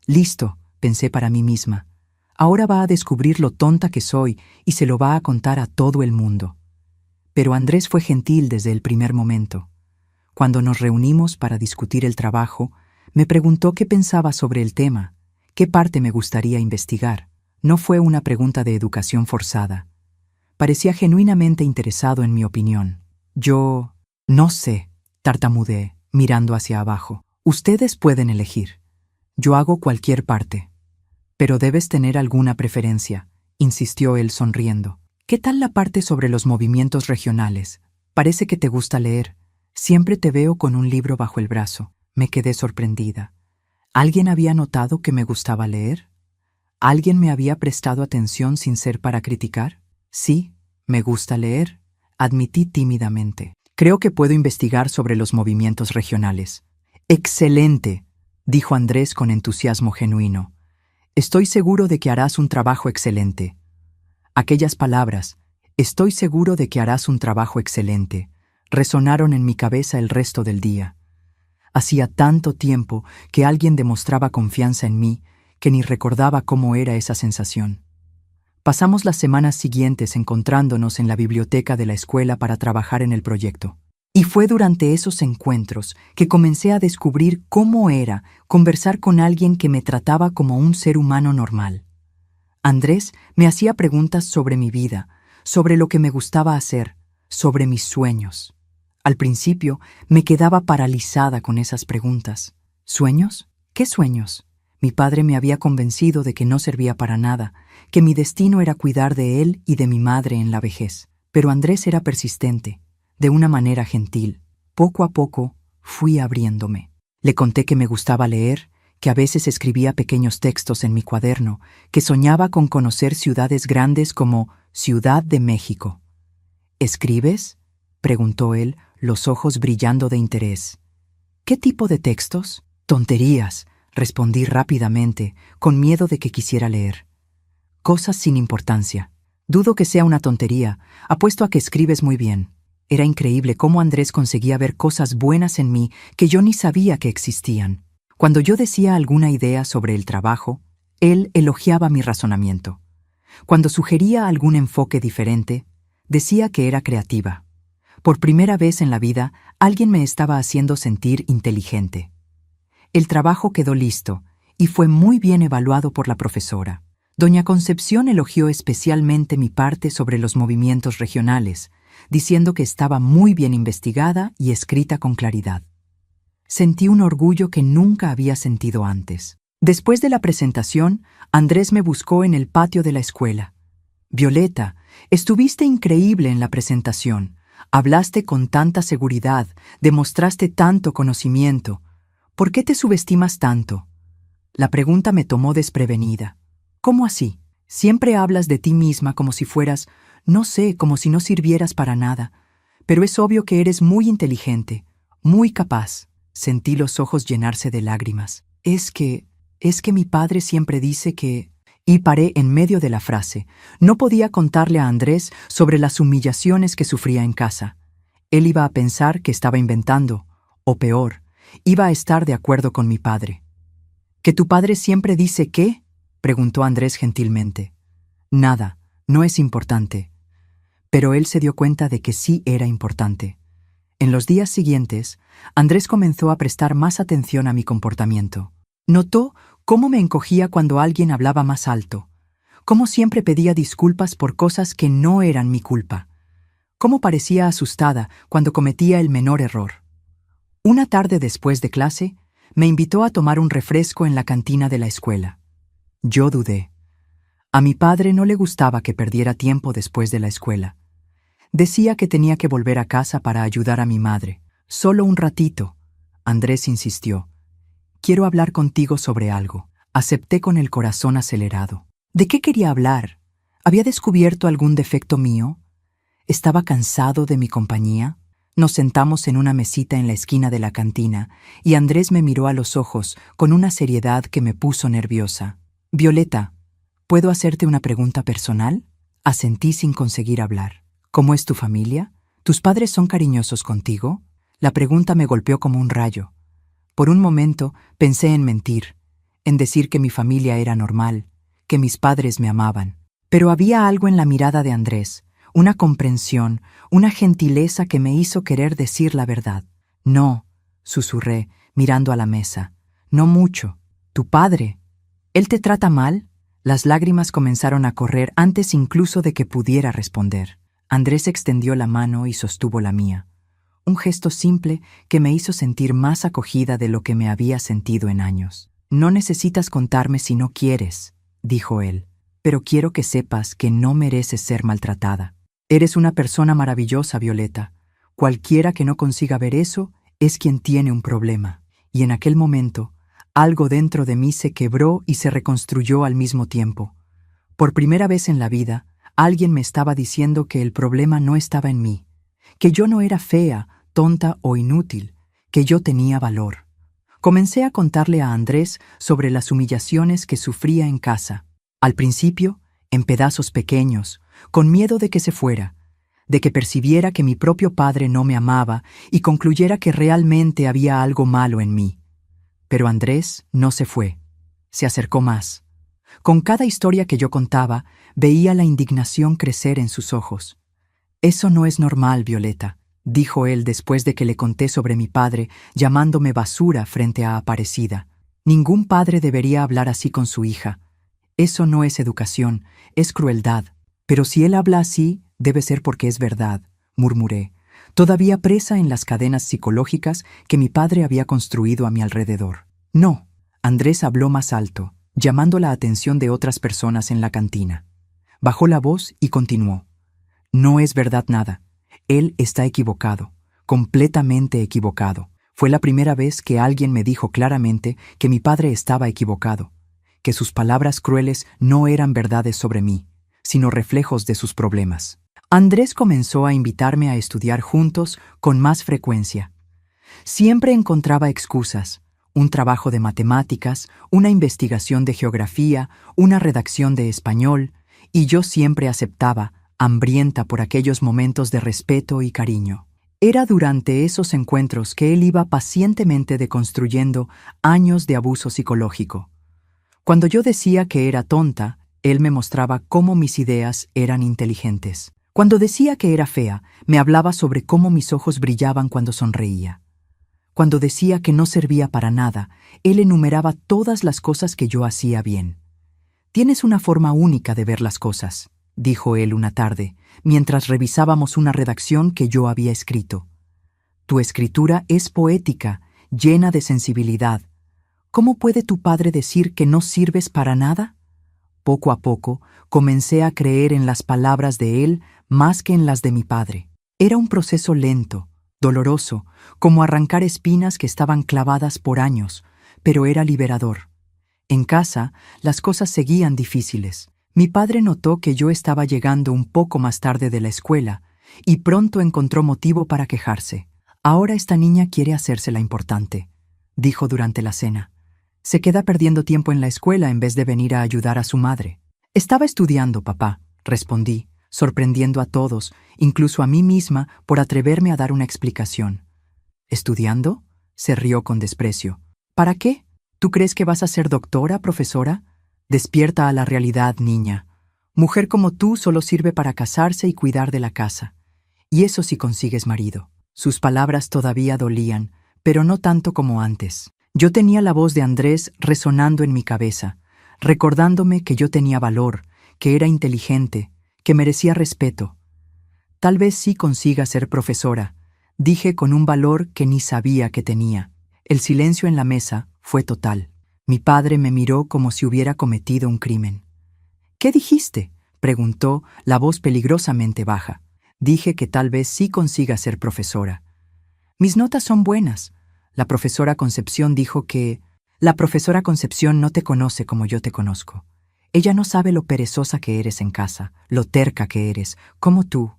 Listo, pensé para mí misma. Ahora va a descubrir lo tonta que soy y se lo va a contar a todo el mundo. Pero Andrés fue gentil desde el primer momento. Cuando nos reunimos para discutir el trabajo, me preguntó qué pensaba sobre el tema, qué parte me gustaría investigar. No fue una pregunta de educación forzada. Parecía genuinamente interesado en mi opinión. Yo no sé, tartamudeé, mirando hacia abajo. Ustedes pueden elegir. Yo hago cualquier parte. Pero debes tener alguna preferencia, insistió él sonriendo. ¿Qué tal la parte sobre los movimientos regionales? Parece que te gusta leer. Siempre te veo con un libro bajo el brazo. Me quedé sorprendida. ¿Alguien había notado que me gustaba leer? ¿Alguien me había prestado atención sin ser para criticar? Sí, me gusta leer, admití tímidamente. Creo que puedo investigar sobre los movimientos regionales. ¡Excelente!, dijo Andrés con entusiasmo genuino. Estoy seguro de que harás un trabajo excelente. Aquellas palabras, estoy seguro de que harás un trabajo excelente, resonaron en mi cabeza el resto del día. Hacía tanto tiempo que alguien demostraba confianza en mí que ni recordaba cómo era esa sensación. Pasamos las semanas siguientes encontrándonos en la biblioteca de la escuela para trabajar en el proyecto. Y fue durante esos encuentros que comencé a descubrir cómo era conversar con alguien que me trataba como un ser humano normal. Andrés me hacía preguntas sobre mi vida, sobre lo que me gustaba hacer, sobre mis sueños. Al principio me quedaba paralizada con esas preguntas. ¿Sueños? ¿Qué sueños? Mi padre me había convencido de que no servía para nada, que mi destino era cuidar de él y de mi madre en la vejez. Pero Andrés era persistente, de una manera gentil. Poco a poco fui abriéndome. Le conté que me gustaba leer, que a veces escribía pequeños textos en mi cuaderno, que soñaba con conocer ciudades grandes como Ciudad de México. ¿Escribes?, preguntó él, los ojos brillando de interés. ¿Qué tipo de textos? Tonterías, respondí rápidamente, con miedo de que quisiera leer. Cosas sin importancia. Dudo que sea una tontería, apuesto a que escribes muy bien. Era increíble cómo Andrés conseguía ver cosas buenas en mí que yo ni sabía que existían. Cuando yo decía alguna idea sobre el trabajo, él elogiaba mi razonamiento. Cuando sugería algún enfoque diferente, decía que era creativa. Por primera vez en la vida, alguien me estaba haciendo sentir inteligente. El trabajo quedó listo y fue muy bien evaluado por la profesora. Doña Concepción elogió especialmente mi parte sobre los movimientos regionales, diciendo que estaba muy bien investigada y escrita con claridad. Sentí un orgullo que nunca había sentido antes. Después de la presentación, Andrés me buscó en el patio de la escuela. «Violeta, estuviste increíble en la presentación. Hablaste con tanta seguridad, demostraste tanto conocimiento. ¿Por qué te subestimas tanto?» La pregunta me tomó desprevenida. «¿Cómo así? Siempre hablas de ti misma como si fueras, no sé, como si no sirvieras para nada. Pero es obvio que eres muy inteligente, muy capaz». Sentí los ojos llenarse de lágrimas. Es que mi padre siempre dice que... Y paré en medio de la frase. No podía contarle a Andrés sobre las humillaciones que sufría en casa. Él iba a pensar que estaba inventando, o peor, iba a estar de acuerdo con mi padre. ¿Que tu padre siempre dice qué?, preguntó Andrés gentilmente. Nada, no es importante. Pero él se dio cuenta de que sí era importante. En los días siguientes, Andrés comenzó a prestar más atención a mi comportamiento. Notó cómo me encogía cuando alguien hablaba más alto, cómo siempre pedía disculpas por cosas que no eran mi culpa, cómo parecía asustada cuando cometía el menor error. Una tarde después de clase, me invitó a tomar un refresco en la cantina de la escuela. Yo dudé. A mi padre no le gustaba que perdiera tiempo después de la escuela. Decía que tenía que volver a casa para ayudar a mi madre. Solo un ratito. Andrés insistió. Quiero hablar contigo sobre algo. Acepté con el corazón acelerado. ¿De qué quería hablar? ¿Había descubierto algún defecto mío? ¿Estaba cansado de mi compañía? Nos sentamos en una mesita en la esquina de la cantina y Andrés me miró a los ojos con una seriedad que me puso nerviosa. Violeta, ¿puedo hacerte una pregunta personal? Asentí sin conseguir hablar. ¿Cómo es tu familia? ¿Tus padres son cariñosos contigo? La pregunta me golpeó como un rayo. Por un momento pensé en mentir, en decir que mi familia era normal, que mis padres me amaban. Pero había algo en la mirada de Andrés, una comprensión, una gentileza que me hizo querer decir la verdad. No, susurré, mirando a la mesa. No mucho. ¿Tu padre? ¿Él te trata mal? Las lágrimas comenzaron a correr antes incluso de que pudiera responder. Andrés extendió la mano y sostuvo la mía. Un gesto simple que me hizo sentir más acogida de lo que me había sentido en años. No necesitas contarme si no quieres, dijo él, pero quiero que sepas que no mereces ser maltratada. Eres una persona maravillosa, Violeta. Cualquiera que no consiga ver eso es quien tiene un problema. Y en aquel momento, algo dentro de mí se quebró y se reconstruyó al mismo tiempo. Por primera vez en la vida, alguien me estaba diciendo que el problema no estaba en mí, que yo no era fea, tonta o inútil, que yo tenía valor. Comencé a contarle a Andrés sobre las humillaciones que sufría en casa. Al principio, en pedazos pequeños, con miedo de que se fuera. de que percibiera que mi propio padre no me amaba y concluyera que realmente había algo malo en mí. Pero Andrés no se fue. Se acercó más. Con cada historia que yo contaba, veía la indignación crecer en sus ojos. «Eso no es normal, Violeta», dijo él después de que le conté sobre mi padre, llamándome basura frente a Aparecida. «Ningún padre debería hablar así con su hija. Eso no es educación, es crueldad. Pero si él habla así, debe ser porque es verdad», murmuré, todavía presa en las cadenas psicológicas que mi padre había construido a mi alrededor. «No», Andrés habló más alto, llamando la atención de otras personas en la cantina. Bajó la voz y continuó. «No es verdad nada. Él está equivocado, completamente equivocado. Fue la primera vez que alguien me dijo claramente que mi padre estaba equivocado, que sus palabras crueles no eran verdades sobre mí, sino reflejos de sus problemas». Andrés comenzó a invitarme a estudiar juntos con más frecuencia. Siempre encontraba excusas: un trabajo de matemáticas, una investigación de geografía, una redacción de español, y yo siempre aceptaba, hambrienta por aquellos momentos de respeto y cariño. Era durante esos encuentros que él iba pacientemente deconstruyendo años de abuso psicológico. Cuando yo decía que era tonta, él me mostraba cómo mis ideas eran inteligentes. Cuando decía que era fea, me hablaba sobre cómo mis ojos brillaban cuando sonreía. Cuando decía que no servía para nada, él enumeraba todas las cosas que yo hacía bien. «Tienes una forma única de ver las cosas», dijo él una tarde, mientras revisábamos una redacción que yo había escrito. «Tu escritura es poética, llena de sensibilidad. ¿Cómo puede tu padre decir que no sirves para nada?» Poco a poco, comencé a creer en las palabras de él más que en las de mi padre. Era un proceso lento, doloroso, como arrancar espinas que estaban clavadas por años, pero era liberador. En casa, las cosas seguían difíciles. Mi padre notó que yo estaba llegando un poco más tarde de la escuela y pronto encontró motivo para quejarse. «Ahora esta niña quiere hacerse la importante», dijo durante la cena. «Se queda perdiendo tiempo en la escuela en vez de venir a ayudar a su madre». «Estaba estudiando, papá», respondí, sorprendiendo a todos, incluso a mí misma, por atreverme a dar una explicación. «¿Estudiando?», se rió con desprecio. «¿Para qué? ¿Tú crees que vas a ser doctora, profesora? Despierta a la realidad, niña. Mujer como tú solo sirve para casarse y cuidar de la casa. Y eso si consigues marido». Sus palabras todavía dolían, pero no tanto como antes. Yo tenía la voz de Andrés resonando en mi cabeza, recordándome que yo tenía valor, que era inteligente, que merecía respeto. «Tal vez sí consiga ser profesora», dije con un valor que ni sabía que tenía. El silencio en la mesa fue total. Mi padre me miró como si hubiera cometido un crimen. «¿Qué dijiste?», preguntó, la voz peligrosamente baja. «Dije que tal vez sí consiga ser profesora». «Mis notas son buenas». La profesora Concepción dijo que... «La profesora Concepción no te conoce como yo te conozco. Ella no sabe lo perezosa que eres en casa, lo terca que eres, como tú».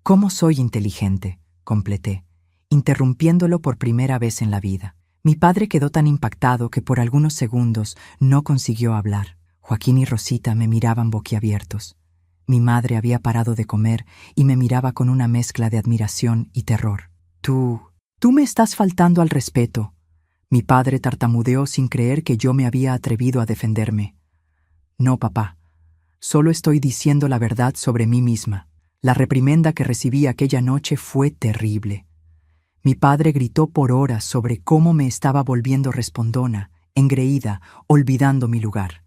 «¿Cómo soy inteligente?», completé, interrumpiéndolo por primera vez en la vida. Mi padre quedó tan impactado que por algunos segundos no consiguió hablar. Joaquín y Rosita me miraban boquiabiertos. Mi madre había parado de comer y me miraba con una mezcla de admiración y terror. Tú me estás faltando al respeto». Mi padre tartamudeó sin creer que yo me había atrevido a defenderme. «No, papá. Solo estoy diciendo la verdad sobre mí misma». La reprimenda que recibí aquella noche fue terrible. Mi padre gritó por horas sobre cómo me estaba volviendo respondona, engreída, olvidando mi lugar.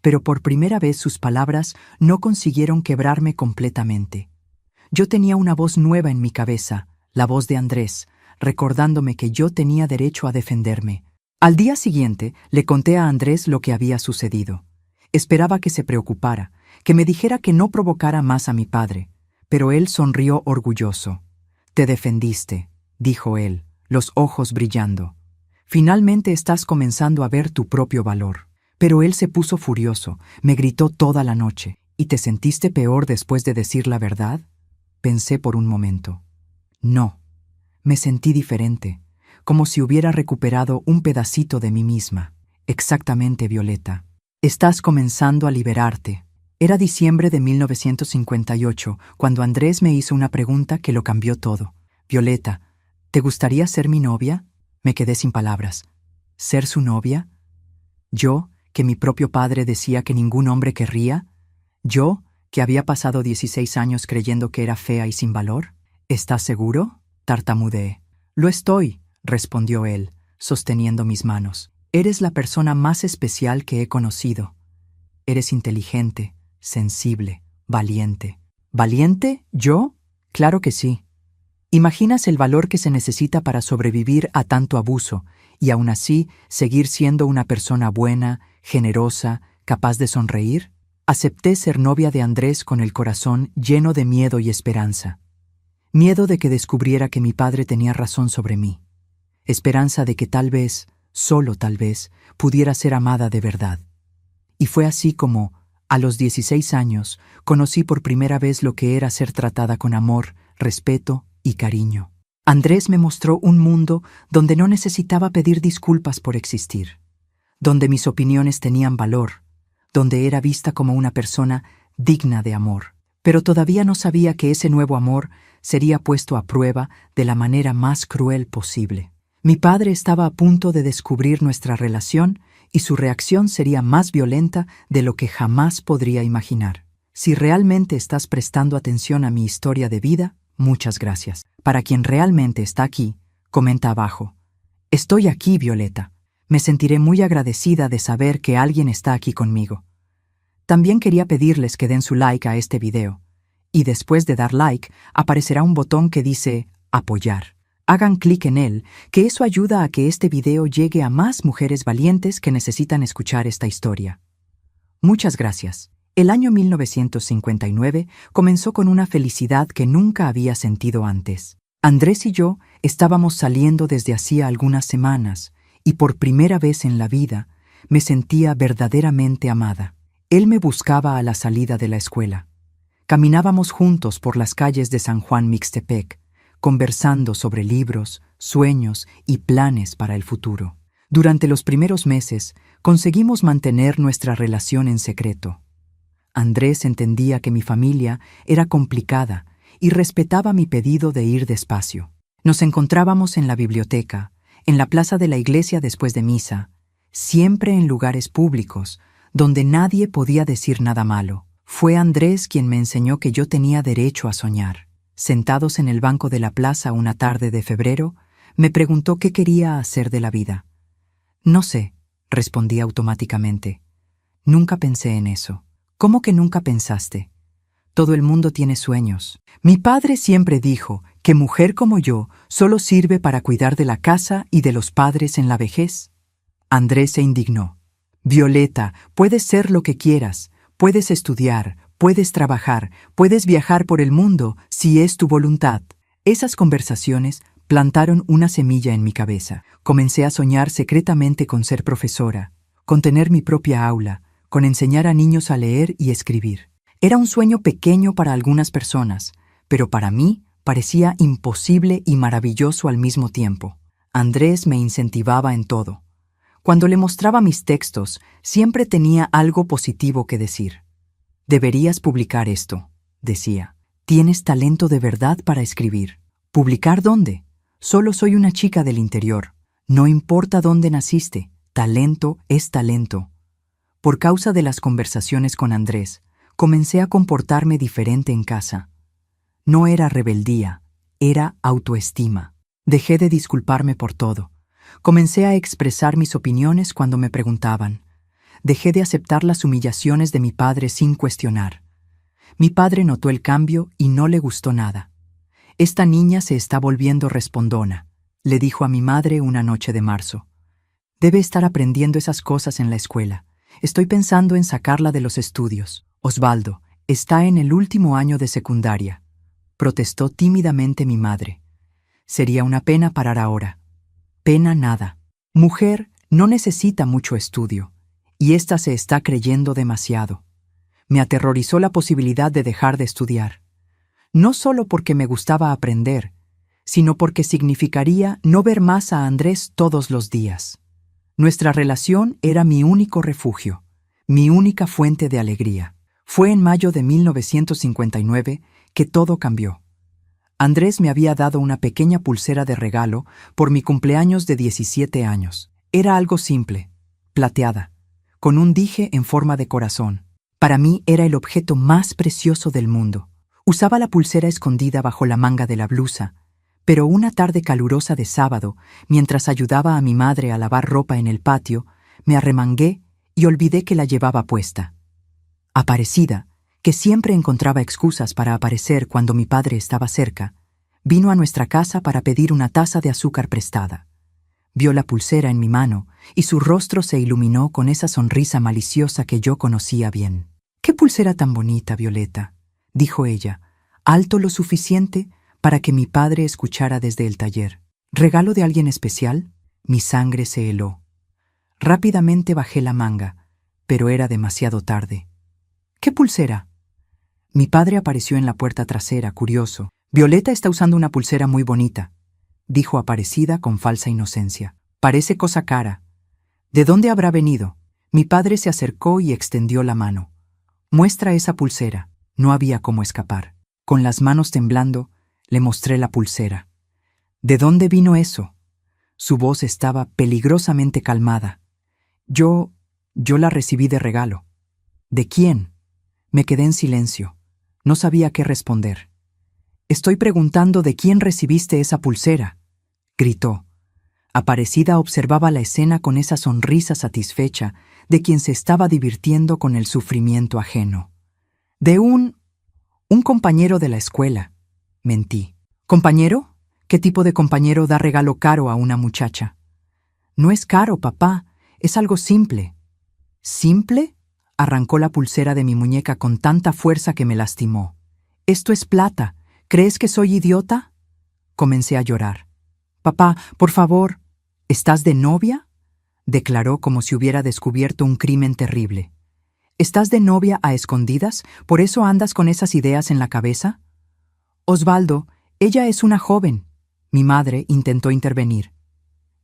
Pero por primera vez sus palabras no consiguieron quebrarme completamente. Yo tenía una voz nueva en mi cabeza, la voz de Andrés, recordándome que yo tenía derecho a defenderme. Al día siguiente le conté a Andrés lo que había sucedido. Esperaba que se preocupara, que me dijera que no provocara más a mi padre. Pero él sonrió orgulloso. «Te defendiste», dijo él, los ojos brillando. «Finalmente estás comenzando a ver tu propio valor». Pero él se puso furioso, me gritó toda la noche. «¿Y te sentiste peor después de decir la verdad?», pensé por un momento. No, me sentí diferente, como si hubiera recuperado un pedacito de mí misma. «Exactamente, Violeta. Estás comenzando a liberarte». Era diciembre de 1958, cuando Andrés me hizo una pregunta que lo cambió todo. Violeta, ¿te gustaría ser mi novia? Me quedé sin palabras. ¿Ser su novia? Yo, que mi propio padre decía que ningún hombre querría. Yo, que había pasado 16 años creyendo que era fea y sin valor. ¿Estás seguro? Tartamudeé. Lo estoy, respondió él, sosteniendo mis manos. Eres la persona más especial que he conocido. Eres inteligente, sensible, valiente. ¿Valiente? ¿Yo? Claro que sí. ¿Imaginas el valor que se necesita para sobrevivir a tanto abuso y aún así seguir siendo una persona buena, generosa, capaz de sonreír? Acepté ser novia de Andrés con el corazón lleno de miedo y esperanza. Miedo de que descubriera que mi padre tenía razón sobre mí. Esperanza de que tal vez, solo tal vez, pudiera ser amada de verdad. Y fue así como, a los 16 años, conocí por primera vez lo que era ser tratada con amor, respeto y cariño. Andrés me mostró un mundo donde no necesitaba pedir disculpas por existir, donde mis opiniones tenían valor, donde era vista como una persona digna de amor. Pero todavía no sabía que ese nuevo amor sería puesto a prueba de la manera más cruel posible. Mi padre estaba a punto de descubrir nuestra relación y su reacción sería más violenta de lo que jamás podría imaginar. Si realmente estás prestando atención a mi historia de vida, muchas gracias. Para quien realmente está aquí, comenta abajo. Estoy aquí, Violeta. Me sentiré muy agradecida de saber que alguien está aquí conmigo. También quería pedirles que den su like a este video. Y después de dar like, aparecerá un botón que dice Apoyar. Hagan clic en él, que eso ayuda a que este video llegue a más mujeres valientes que necesitan escuchar esta historia. Muchas gracias. El año 1959 comenzó con una felicidad que nunca había sentido antes. Andrés y yo estábamos saliendo desde hacía algunas semanas y por primera vez en la vida me sentía verdaderamente amada. Él me buscaba a la salida de la escuela. Caminábamos juntos por las calles de San Juan Mixtepec, conversando sobre libros, sueños y planes para el futuro. Durante los primeros meses, conseguimos mantener nuestra relación en secreto. Andrés entendía que mi familia era complicada y respetaba mi pedido de ir despacio. Nos encontrábamos en la biblioteca, en la plaza de la iglesia después de misa, siempre en lugares públicos, donde nadie podía decir nada malo. Fue Andrés quien me enseñó que yo tenía derecho a soñar. Sentados en el banco de la plaza una tarde de febrero, me preguntó qué quería hacer de la vida. No sé, respondí automáticamente. Nunca pensé en eso. ¿Cómo que nunca pensaste? Todo el mundo tiene sueños. Mi padre siempre dijo que mujer como yo solo sirve para cuidar de la casa y de los padres en la vejez. Andrés se indignó. Violeta, puedes ser lo que quieras, puedes estudiar, puedes trabajar, puedes viajar por el mundo si es tu voluntad. Esas conversaciones plantaron una semilla en mi cabeza. Comencé a soñar secretamente con ser profesora, con tener mi propia aula, con enseñar a niños a leer y escribir. Era un sueño pequeño para algunas personas, pero para mí parecía imposible y maravilloso al mismo tiempo. Andrés me incentivaba en todo. Cuando le mostraba mis textos, siempre tenía algo positivo que decir. Deberías publicar esto, decía. Tienes talento de verdad para escribir. ¿Publicar dónde? Solo soy una chica del interior. No importa dónde naciste, talento es talento. Por causa de las conversaciones con Andrés, comencé a comportarme diferente en casa. No era rebeldía, era autoestima. Dejé de disculparme por todo. Comencé a expresar mis opiniones cuando me preguntaban. Dejé de aceptar las humillaciones de mi padre sin cuestionar. Mi padre notó el cambio y no le gustó nada. Esta niña se está volviendo respondona, le dijo a mi madre una noche de marzo. Debe estar aprendiendo esas cosas en la escuela. Estoy pensando en sacarla de los estudios. Osvaldo, está en el último año de secundaria, protestó tímidamente mi madre. Sería una pena parar ahora. Pena nada. Mujer no necesita mucho estudio, y ésta se está creyendo demasiado. Me aterrorizó la posibilidad de dejar de estudiar. No solo porque me gustaba aprender, sino porque significaría no ver más a Andrés todos los días. Nuestra relación era mi único refugio, mi única fuente de alegría. Fue en mayo de 1959 que todo cambió. Andrés me había dado una pequeña pulsera de regalo por mi cumpleaños de 17 años. Era algo simple, plateada, con un dije en forma de corazón. Para mí era el objeto más precioso del mundo. Usaba la pulsera escondida bajo la manga de la blusa, pero una tarde calurosa de sábado, mientras ayudaba a mi madre a lavar ropa en el patio, me arremangué y olvidé que la llevaba puesta. Aparecida, que siempre encontraba excusas para aparecer cuando mi padre estaba cerca, vino a nuestra casa para pedir una taza de azúcar prestada. Vio la pulsera en mi mano y su rostro se iluminó con esa sonrisa maliciosa que yo conocía bien. «¿Qué pulsera tan bonita, Violeta?», dijo ella, alto lo suficiente para que mi padre escuchara desde el taller. «¿Regalo de alguien especial?». Mi sangre se heló. Rápidamente bajé la manga, pero era demasiado tarde. «¿Qué pulsera?». Mi padre apareció en la puerta trasera, curioso. «Violeta está usando una pulsera muy bonita», dijo Aparecida con falsa inocencia. «Parece cosa cara. ¿De dónde habrá venido?». Mi padre se acercó y extendió la mano. «Muestra esa pulsera». No había cómo escapar. Con las manos temblando, le mostré la pulsera. «¿De dónde vino eso?». Su voz estaba peligrosamente calmada. Yo la recibí de regalo». «¿De quién?». Me quedé en silencio. No sabía qué responder. «Estoy preguntando de quién recibiste esa pulsera», gritó. Aparecida observaba la escena con esa sonrisa satisfecha de quien se estaba divirtiendo con el sufrimiento ajeno. «De un compañero de la escuela», mentí. «¿Compañero? ¿Qué tipo de compañero da regalo caro a una muchacha?». «No es caro, papá. Es algo simple». «¿Simple?». Arrancó la pulsera de mi muñeca con tanta fuerza que me lastimó. «Esto es plata. ¿Crees que soy idiota?». Comencé a llorar. «Papá, por favor». «¿Estás de novia?», declaró como si hubiera descubierto un crimen terrible. «¿Estás de novia a escondidas? ¿Por eso andas con esas ideas en la cabeza?». «Osvaldo, ella es una joven». Mi madre intentó intervenir.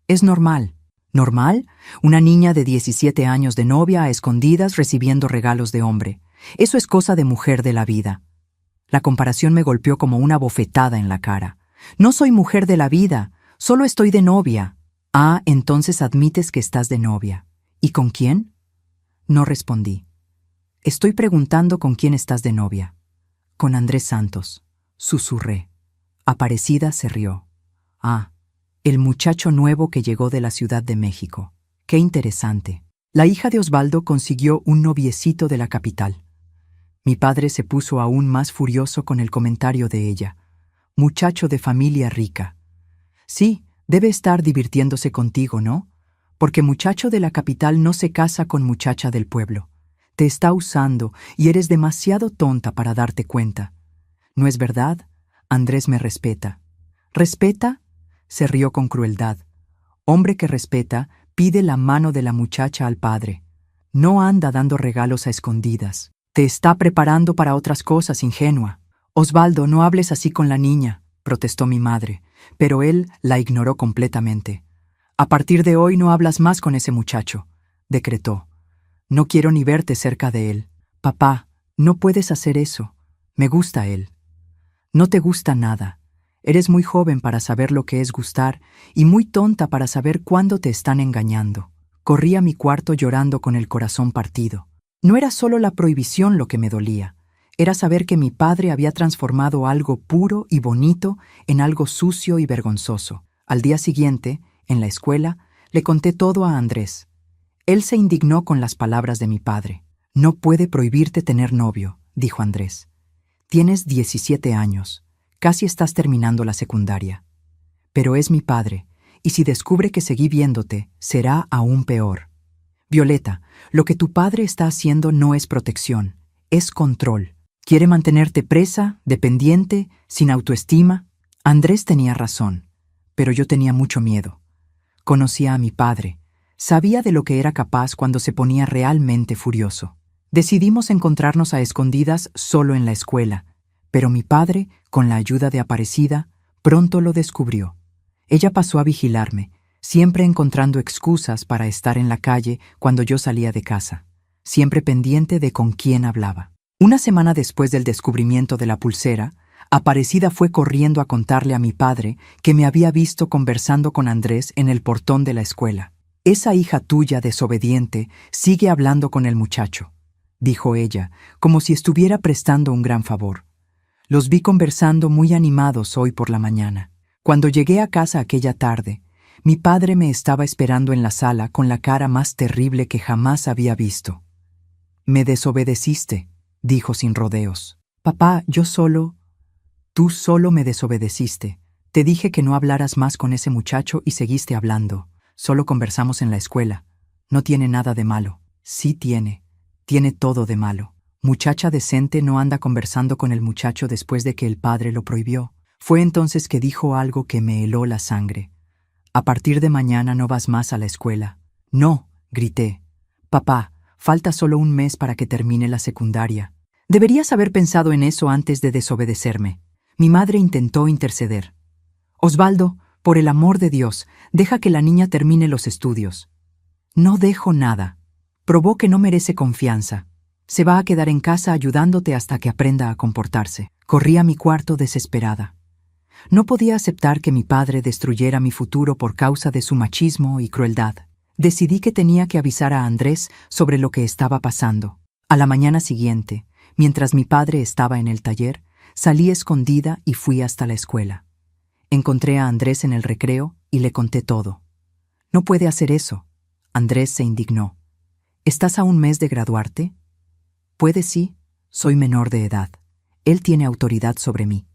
«Es normal». «¿Normal? Una niña de 17 años de novia a escondidas recibiendo regalos de hombre. Eso es cosa de mujer de la vida». La comparación me golpeó como una bofetada en la cara. «No soy mujer de la vida, solo estoy de novia». «Ah, entonces admites que estás de novia. ¿Y con quién?». No respondí. «Estoy preguntando con quién estás de novia». «Con Andrés Santos», susurré. Aparecida se rió. «Ah, el muchacho nuevo que llegó de la Ciudad de México. Qué interesante». La hija de Osvaldo consiguió un noviecito de la capital. Mi padre se puso aún más furioso con el comentario de ella. «Muchacho de familia rica». «Sí, debe estar divirtiéndose contigo, ¿no? Porque muchacho de la capital no se casa con muchacha del pueblo. Te está usando y eres demasiado tonta para darte cuenta». «¿No es verdad? Andrés me respeta». «¿Respeta?». Se rió con crueldad. «Hombre que respeta pide la mano de la muchacha al padre. No anda dando regalos a escondidas. Te está preparando para otras cosas, ingenua». «Osvaldo, no hables así con la niña», protestó mi madre, pero él la ignoró completamente. «A partir de hoy no hablas más con ese muchacho», decretó. «No quiero ni verte cerca de él». «Papá, no puedes hacer eso. Me gusta él». «No te gusta nada. Eres muy joven para saber lo que es gustar y muy tonta para saber cuándo te están engañando». Corrí a mi cuarto llorando con el corazón partido. No era solo la prohibición lo que me dolía. Era saber que mi padre había transformado algo puro y bonito en algo sucio y vergonzoso. Al día siguiente, en la escuela, le conté todo a Andrés. Él se indignó con las palabras de mi padre. «No puede prohibirte tener novio», dijo Andrés. «Tienes 17 años. Casi estás terminando la secundaria. Pero es mi padre, y si descubre que seguí viéndote, será aún peor. Violeta, lo que tu padre está haciendo no es protección, es control. Quiere mantenerte presa, dependiente, sin autoestima». Andrés tenía razón, pero yo tenía mucho miedo. Conocía a mi padre, sabía de lo que era capaz cuando se ponía realmente furioso. Decidimos encontrarnos a escondidas solo en la escuela, pero mi padre, con la ayuda de Aparecida, pronto lo descubrió. Ella pasó a vigilarme, siempre encontrando excusas para estar en la calle cuando yo salía de casa, siempre pendiente de con quién hablaba. Una semana después del descubrimiento de la pulsera, Aparecida fue corriendo a contarle a mi padre que me había visto conversando con Andrés en el portón de la escuela. «Esa hija tuya desobediente sigue hablando con el muchacho», dijo ella, como si estuviera prestando un gran favor. «Los vi conversando muy animados hoy por la mañana. Cuando llegué a casa aquella tarde, mi padre me estaba esperando en la sala con la cara más terrible que jamás había visto. «Me desobedeciste», dijo sin rodeos. «Papá, tú solo me desobedeciste. Te dije que no hablaras más con ese muchacho y seguiste hablando. Solo conversamos en la escuela. No tiene nada de malo». «Sí tiene. Tiene todo de malo. Muchacha decente no anda conversando con el muchacho después de que el padre lo prohibió». Fue entonces que dijo algo que me heló la sangre. «A partir de mañana no vas más a la escuela». «No», grité. «Papá, falta solo un mes para que termine la secundaria. Deberías haber pensado en eso antes de desobedecerme». Mi madre intentó interceder. «Osvaldo, por el amor de Dios, deja que la niña termine los estudios». «No dejo nada. Probó que no merece confianza. Se va a quedar en casa ayudándote hasta que aprenda a comportarse». Corrí a mi cuarto desesperada. No podía aceptar que mi padre destruyera mi futuro por causa de su machismo y crueldad. Decidí que tenía que avisar a Andrés sobre lo que estaba pasando. A la mañana siguiente, mientras mi padre estaba en el taller, salí escondida y fui hasta la escuela. Encontré a Andrés en el recreo y le conté todo. «No puede hacer eso». Andrés se indignó. «¿Estás a un mes de graduarte?» «Puede, sí. Soy menor de edad. Él tiene autoridad sobre mí».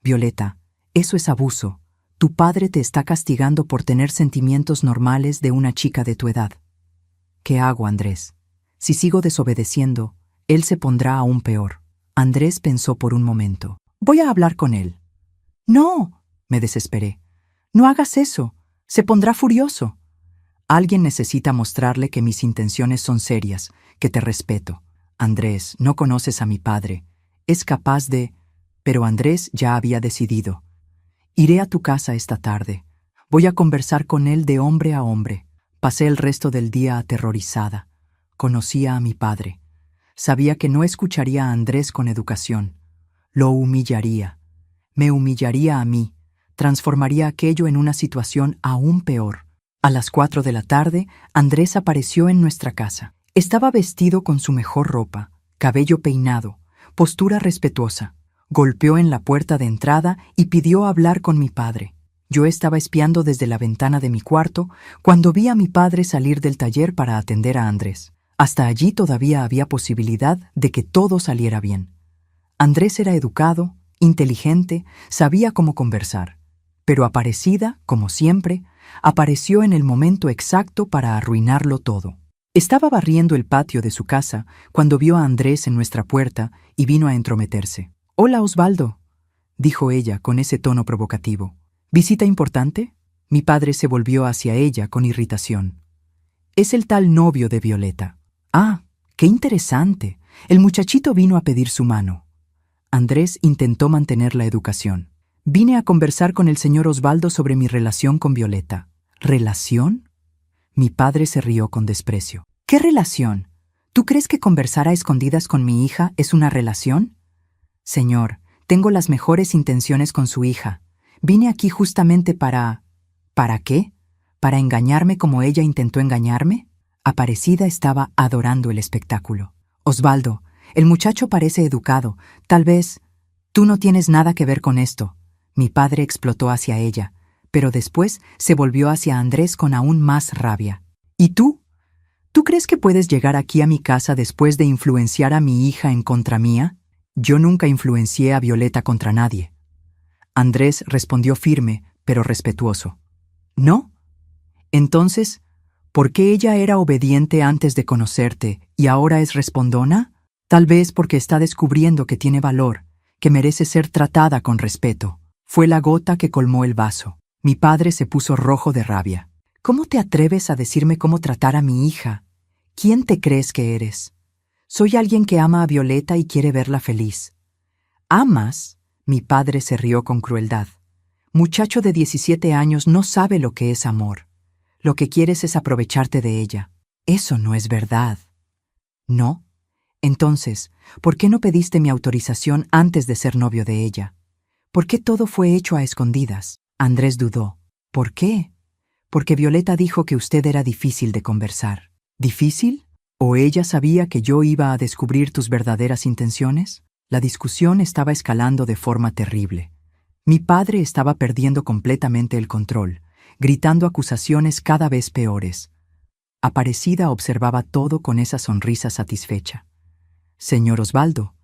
«Violeta, eso es abuso. Tu padre te está castigando por tener sentimientos normales de una chica de tu edad». «¿Qué hago, Andrés? Si sigo desobedeciendo, él se pondrá aún peor». Andrés pensó por un momento. «Voy a hablar con él». «No», me desesperé. «No hagas eso. Se pondrá furioso». «Alguien necesita mostrarle que mis intenciones son serias, que te respeto. Andrés, no conoces a mi padre. Es capaz de...» Pero Andrés ya había decidido. «Iré a tu casa esta tarde. Voy a conversar con él de hombre a hombre». Pasé el resto del día aterrorizada. Conocía a mi padre. Sabía que no escucharía a Andrés con educación. Lo humillaría. Me humillaría a mí. Transformaría aquello en una situación aún peor. A las 4 de la tarde, Andrés apareció en nuestra casa. Estaba vestido con su mejor ropa, cabello peinado, postura respetuosa. Golpeó en la puerta de entrada y pidió hablar con mi padre. Yo estaba espiando desde la ventana de mi cuarto cuando vi a mi padre salir del taller para atender a Andrés. Hasta allí todavía había posibilidad de que todo saliera bien. Andrés era educado, inteligente, sabía cómo conversar. Pero Aparecida, como siempre, apareció en el momento exacto para arruinarlo todo. Estaba barriendo el patio de su casa cuando vio a Andrés en nuestra puerta y vino a entrometerse. «Hola, Osvaldo», dijo ella con ese tono provocativo. «¿Visita importante?» Mi padre se volvió hacia ella con irritación. «Es el tal novio de Violeta». «Ah, qué interesante. El muchachito vino a pedir su mano». Andrés intentó mantener la educación. «Vine a conversar con el señor Osvaldo sobre mi relación con Violeta». «¿Relación?» Mi padre se rió con desprecio. «¿Qué relación? ¿Tú crees que conversar a escondidas con mi hija es una relación?» «Señor, tengo las mejores intenciones con su hija. Vine aquí justamente para... ¿Para qué? ¿Para engañarme como ella intentó engañarme?» Aparecida estaba adorando el espectáculo. «Osvaldo, el muchacho parece educado. Tal vez... Tú no tienes nada que ver con esto». Mi padre explotó hacia ella, pero después se volvió hacia Andrés con aún más rabia. «¿Y tú? ¿Tú crees que puedes llegar aquí a mi casa después de influenciar a mi hija en contra mía?» «Yo nunca influencié a Violeta contra nadie». Andrés respondió firme, pero respetuoso. «¿No? Entonces, ¿por qué ella era obediente antes de conocerte y ahora es respondona? Tal vez porque está descubriendo que tiene valor, que merece ser tratada con respeto». Fue la gota que colmó el vaso. Mi padre se puso rojo de rabia. «¿Cómo te atreves a decirme cómo tratar a mi hija? ¿Quién te crees que eres? Soy alguien que ama a Violeta y quiere verla feliz». «¿Amas?» Mi padre se rió con crueldad. «Muchacho de 17 años no sabe lo que es amor. Lo que quieres es aprovecharte de ella». «Eso no es verdad». «No, Entonces, ¿por qué no pediste mi autorización antes de ser novio de ella? ¿Por qué todo fue hecho a escondidas? Andrés dudó. ¿Por qué? Porque Violeta dijo que usted era difícil de conversar. ¿Difícil? ¿O ella sabía que yo iba a descubrir tus verdaderas intenciones? La discusión estaba escalando de forma terrible. Mi padre estaba perdiendo completamente el control, gritando acusaciones cada vez peores. Aparecida observaba todo con esa sonrisa satisfecha. Señor Osvaldo,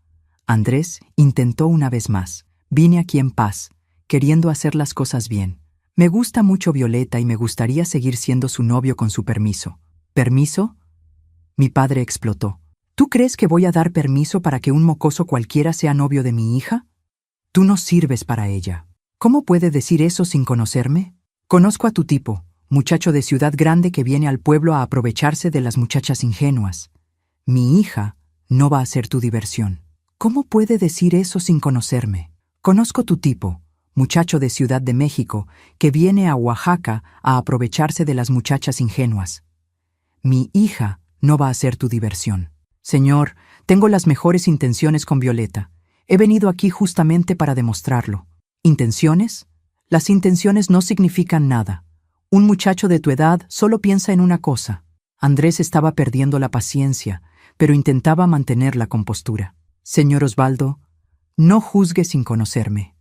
Andrés intentó una vez más. Vine aquí en paz, queriendo hacer las cosas bien. Me gusta mucho Violeta y me gustaría seguir siendo su novio con su permiso. ¿Permiso? Mi padre explotó. ¿Tú crees que voy a dar permiso para que un mocoso cualquiera sea novio de mi hija? Tú no sirves para ella. ¿Cómo puede decir eso sin conocerme? Conozco a tu tipo, muchacho de ciudad grande que viene al pueblo a aprovecharse de las muchachas ingenuas. Mi hija no va a ser tu diversión. ¿Cómo puede decir eso sin conocerme? Conozco tu tipo, muchacho de Ciudad de México, que viene a Oaxaca a aprovecharse de las muchachas ingenuas. Mi hija no va a ser tu diversión. Señor, tengo las mejores intenciones con Violeta. He venido aquí justamente para demostrarlo. ¿Intenciones? Las intenciones no significan nada. Un muchacho de tu edad solo piensa en una cosa. Andrés estaba perdiendo la paciencia, pero intentaba mantener la compostura. Señor Osvaldo, no juzgue sin conocerme.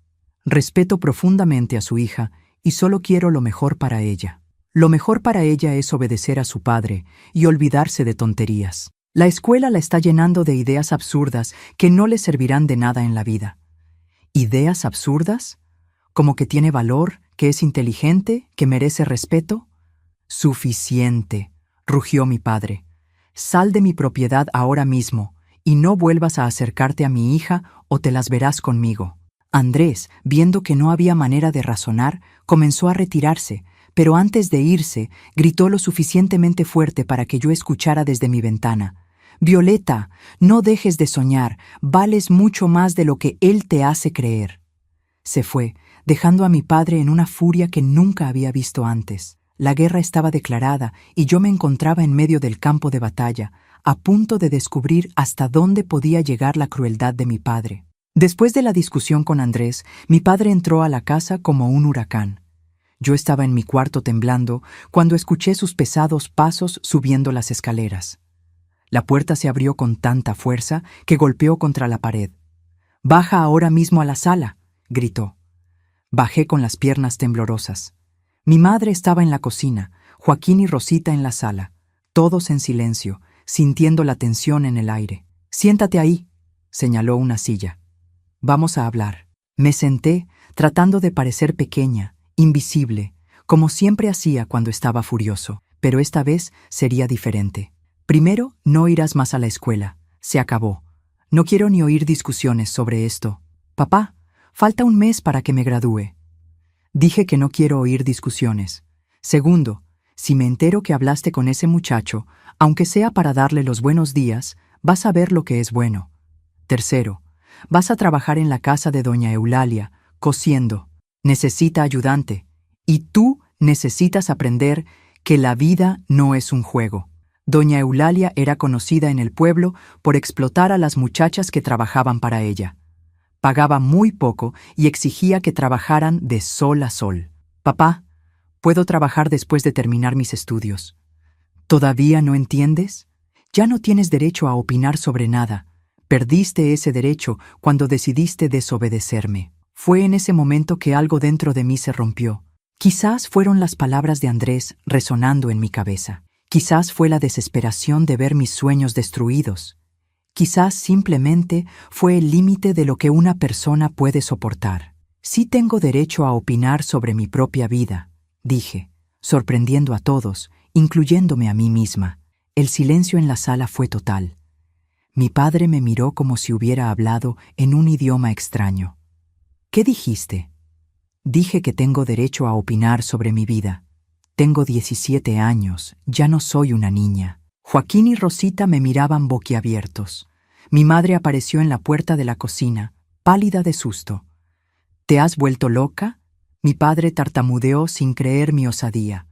Respeto profundamente a su hija y solo quiero lo mejor para ella. Lo mejor para ella es obedecer a su padre y olvidarse de tonterías. La escuela la está llenando de ideas absurdas que no le servirán de nada en la vida. ¿Ideas absurdas? ¿Como que tiene valor, que es inteligente, que merece respeto? Suficiente, rugió mi padre. Sal de mi propiedad ahora mismo y no vuelvas a acercarte a mi hija o te las verás conmigo. Andrés, viendo que no había manera de razonar, comenzó a retirarse, pero antes de irse, gritó lo suficientemente fuerte para que yo escuchara desde mi ventana. Violeta, no dejes de soñar, vales mucho más de lo que él te hace creer. Se fue, dejando a mi padre en una furia que nunca había visto antes. La guerra estaba declarada y yo me encontraba en medio del campo de batalla, a punto de descubrir hasta dónde podía llegar la crueldad de mi padre. Después de la discusión con Andrés, mi padre entró a la casa como un huracán. Yo estaba en mi cuarto temblando cuando escuché sus pesados pasos subiendo las escaleras. La puerta se abrió con tanta fuerza que golpeó contra la pared. «Baja ahora mismo a la sala», gritó. Bajé con las piernas temblorosas. Mi madre estaba en la cocina, Joaquín y Rosita en la sala, todos en silencio, sintiendo la tensión en el aire. «Siéntate ahí», señaló una silla. «Vamos a hablar». Me senté, tratando de parecer pequeña, invisible, como siempre hacía cuando estaba furioso, pero esta vez sería diferente. «Primero, no irás más a la escuela. Se acabó. No quiero ni oír discusiones sobre esto. Papá, falta un mes para que me gradúe». Dije que no quiero oír discusiones. Segundo, si me entero que hablaste con ese muchacho, aunque sea para darle los buenos días, vas a ver lo que es bueno. Tercero, vas a trabajar en la casa de doña Eulalia, cosiendo. Necesita ayudante. Y tú necesitas aprender que la vida no es un juego. Doña Eulalia era conocida en el pueblo por explotar a las muchachas que trabajaban para ella. Pagaba muy poco y exigía que trabajaran de sol a sol. «Papá, puedo trabajar después de terminar mis estudios». ¿Todavía no entiendes? Ya no tienes derecho a opinar sobre nada. Perdiste ese derecho cuando decidiste desobedecerme. Fue en ese momento que algo dentro de mí se rompió. Quizás fueron las palabras de Andrés resonando en mi cabeza. Quizás fue la desesperación de ver mis sueños destruidos. Quizás simplemente fue el límite de lo que una persona puede soportar. Sí tengo derecho a opinar sobre mi propia vida, dije, sorprendiendo a todos, incluyéndome a mí misma. El silencio en la sala fue total. Mi padre me miró como si hubiera hablado en un idioma extraño. «¿Qué dijiste?» «Dije que tengo derecho a opinar sobre mi vida. Tengo 17 años, ya no soy una niña». Joaquín y Rosita me miraban boquiabiertos. Mi madre apareció en la puerta de la cocina, pálida de susto. «¿Te has vuelto loca?» Mi padre tartamudeó sin creer mi osadía.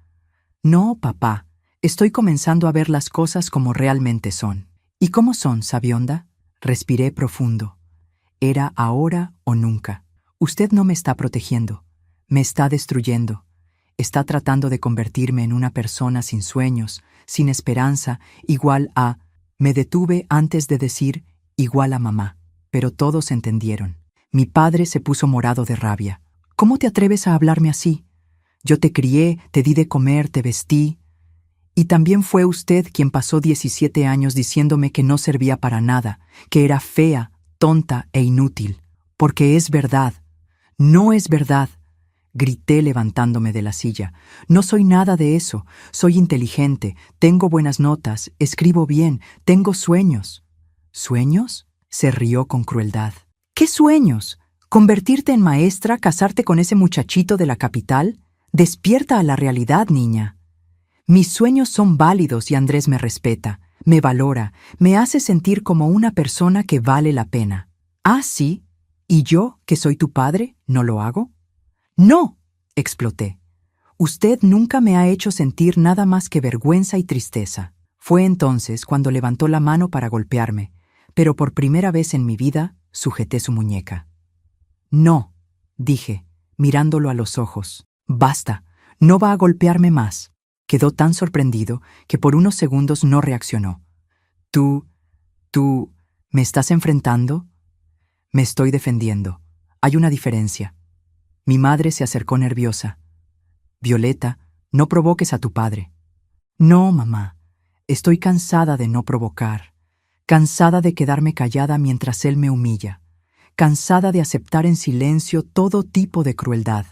«No, papá, estoy comenzando a ver las cosas como realmente son». ¿Y cómo son, sabionda? Respiré profundo. Era ahora o nunca. Usted no me está protegiendo. Me está destruyendo. Está tratando de convertirme en una persona sin sueños, sin esperanza, igual a... Me detuve antes de decir igual a mamá, pero todos entendieron. Mi padre se puso morado de rabia. ¿Cómo te atreves a hablarme así? Yo te crié, te di de comer, te vestí. Y también fue usted quien pasó 17 años diciéndome que no servía para nada, que era fea, tonta e inútil. Porque es verdad. No es verdad. Grité levantándome de la silla. No soy nada de eso. Soy inteligente, tengo buenas notas, escribo bien, tengo sueños. ¿Sueños? Se rió con crueldad. ¿Qué sueños? ¿Convertirte en maestra, casarte con ese muchachito de la capital? Despierta a la realidad, niña. Mis sueños son válidos y Andrés me respeta, me valora, me hace sentir como una persona que vale la pena. ¿Ah, sí? ¿Y yo, que soy tu padre, no lo hago? ¡No!, exploté. Usted nunca me ha hecho sentir nada más que vergüenza y tristeza. Fue entonces cuando levantó la mano para golpearme, pero por primera vez en mi vida sujeté su muñeca. No, dije, mirándolo a los ojos. Basta, no va a golpearme más. Quedó tan sorprendido que por unos segundos no reaccionó. ¿Tú, me estás enfrentando? Me estoy defendiendo. Hay una diferencia. Mi madre se acercó nerviosa. Violeta, no provoques a tu padre. No, mamá. Estoy cansada de no provocar. Cansada de quedarme callada mientras él me humilla. Cansada de aceptar en silencio todo tipo de crueldad.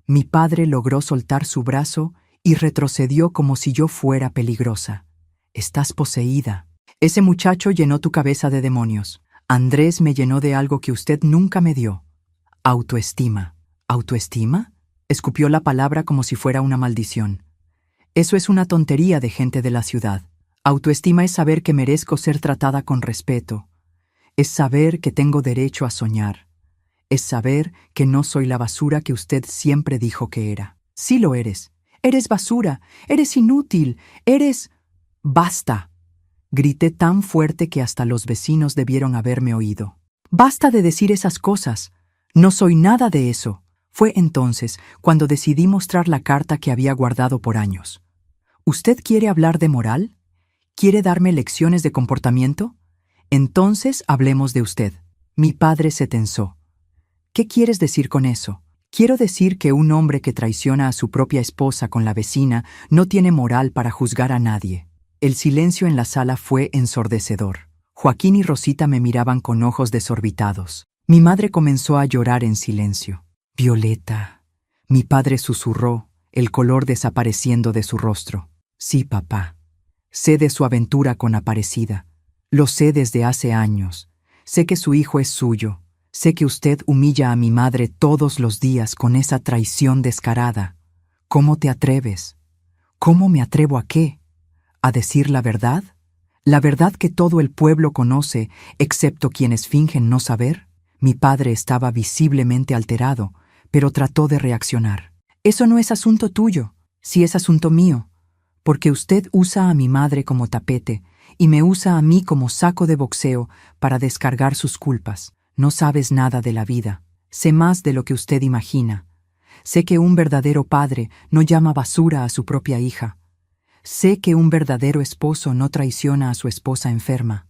Mi padre logró soltar su brazo y retrocedió como si yo fuera peligrosa. Estás poseída. Ese muchacho llenó tu cabeza de demonios. Andrés me llenó de algo que usted nunca me dio. Autoestima. ¿Autoestima? Escupió la palabra como si fuera una maldición. Eso es una tontería de gente de la ciudad. Autoestima es saber que merezco ser tratada con respeto. Es saber que tengo derecho a soñar. Es saber que no soy la basura que usted siempre dijo que era. Sí lo eres. Eres basura. Eres inútil. Eres... ¡Basta! Grité tan fuerte que hasta los vecinos debieron haberme oído. ¡Basta de decir esas cosas! No soy nada de eso. Fue entonces cuando decidí mostrar la carta que había guardado por años. ¿Usted quiere hablar de moral? ¿Quiere darme lecciones de comportamiento? Entonces hablemos de usted. Mi padre se tensó. ¿Qué quieres decir con eso? Quiero decir que un hombre que traiciona a su propia esposa con la vecina no tiene moral para juzgar a nadie. El silencio en la sala fue ensordecedor. Joaquín y Rosita me miraban con ojos desorbitados. Mi madre comenzó a llorar en silencio. Violeta. Mi padre susurró, el color desapareciendo de su rostro. Sí, papá. Sé de su aventura con Aparecida. Lo sé desde hace años. Sé que su hijo es suyo. Sé que usted humilla a mi madre todos los días con esa traición descarada. ¿Cómo te atreves? ¿Cómo me atrevo a qué? ¿A decir la verdad? ¿La verdad que todo el pueblo conoce, excepto quienes fingen no saber? Mi padre estaba visiblemente alterado, pero trató de reaccionar. Eso no es asunto tuyo, sí es asunto mío, porque usted usa a mi madre como tapete y me usa a mí como saco de boxeo para descargar sus culpas. No sabes nada de la vida. Sé más de lo que usted imagina. Sé que un verdadero padre no llama basura a su propia hija. Sé que un verdadero esposo no traiciona a su esposa enferma.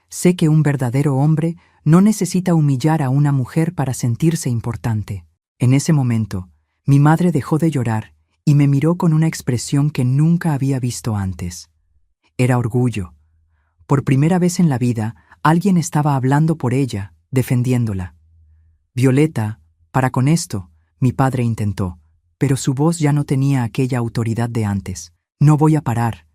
Sé que un verdadero hombre no necesita humillar a una mujer para sentirse importante. En ese momento, mi madre dejó de llorar y me miró con una expresión que nunca había visto antes. Era orgullo. Por primera vez en la vida, alguien estaba hablando por ella, defendiéndola. Violeta, para con esto, mi padre intentó, pero su voz ya no tenía aquella autoridad de antes. No voy a parar.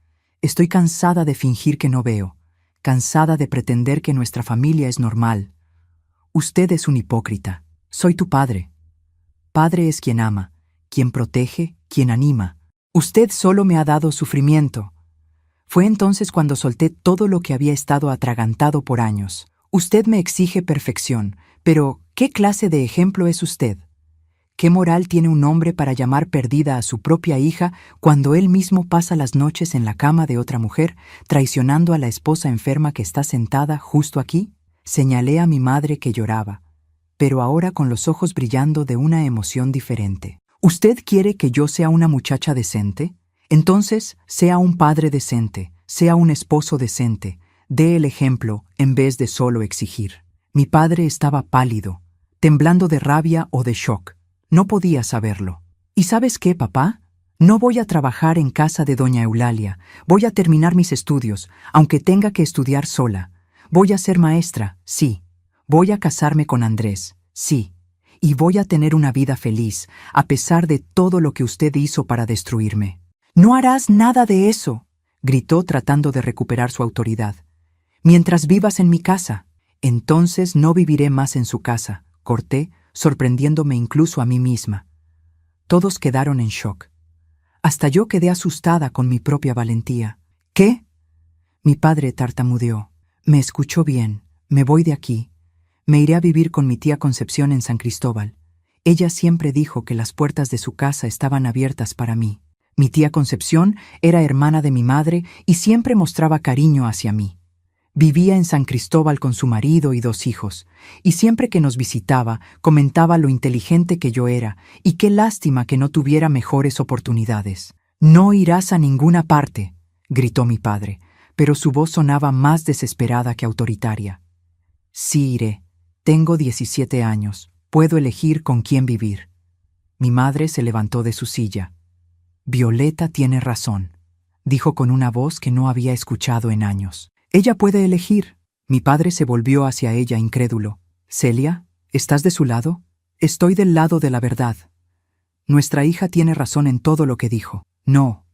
Estoy cansada de fingir que no veo, cansada de pretender que nuestra familia es normal. Usted es un hipócrita. Soy tu padre. Padre es quien ama, quien protege, quien anima. Usted solo me ha dado sufrimiento. Fue entonces cuando solté todo lo que había estado atragantado por años. Usted me exige perfección, pero ¿qué clase de ejemplo es usted? ¿Qué moral tiene un hombre para llamar perdida a su propia hija cuando él mismo pasa las noches en la cama de otra mujer, traicionando a la esposa enferma que está sentada justo aquí? Señalé a mi madre que lloraba, pero ahora con los ojos brillando de una emoción diferente. ¿Usted quiere que yo sea una muchacha decente? Entonces, sea un padre decente, sea un esposo decente, dé el ejemplo en vez de solo exigir. Mi padre estaba pálido, temblando de rabia o de shock. No podía saberlo. ¿Y sabes qué, papá? No voy a trabajar en casa de doña Eulalia. Voy a terminar mis estudios, aunque tenga que estudiar sola. Voy a ser maestra, sí. Voy a casarme con Andrés, sí. Y voy a tener una vida feliz, a pesar de todo lo que usted hizo para destruirme. No harás nada de eso, gritó tratando de recuperar su autoridad. Mientras vivas en mi casa. Entonces no viviré más en su casa, corté, sorprendiéndome incluso a mí misma. Todos quedaron en shock. Hasta yo quedé asustada con mi propia valentía. ¿Qué? Mi padre tartamudeó. Me escuchó bien. Me voy de aquí. Me iré a vivir con mi tía Concepción en San Cristóbal. Ella siempre dijo que las puertas de su casa estaban abiertas para mí. Mi tía Concepción era hermana de mi madre y siempre mostraba cariño hacia mí. Vivía en San Cristóbal con su marido y 2 hijos, y siempre que nos visitaba comentaba lo inteligente que yo era y qué lástima que no tuviera mejores oportunidades. «No irás a ninguna parte», gritó mi padre, pero su voz sonaba más desesperada que autoritaria. «Sí iré. Tengo 17 años. Puedo elegir con quién vivir». Mi madre se levantó de su silla. «Violeta tiene razón», dijo con una voz que no había escuchado en años. «Ella puede elegir». Mi padre se volvió hacia ella incrédulo. «Celia, ¿estás de su lado?» «Estoy del lado de la verdad. Nuestra hija tiene razón en todo lo que dijo. No.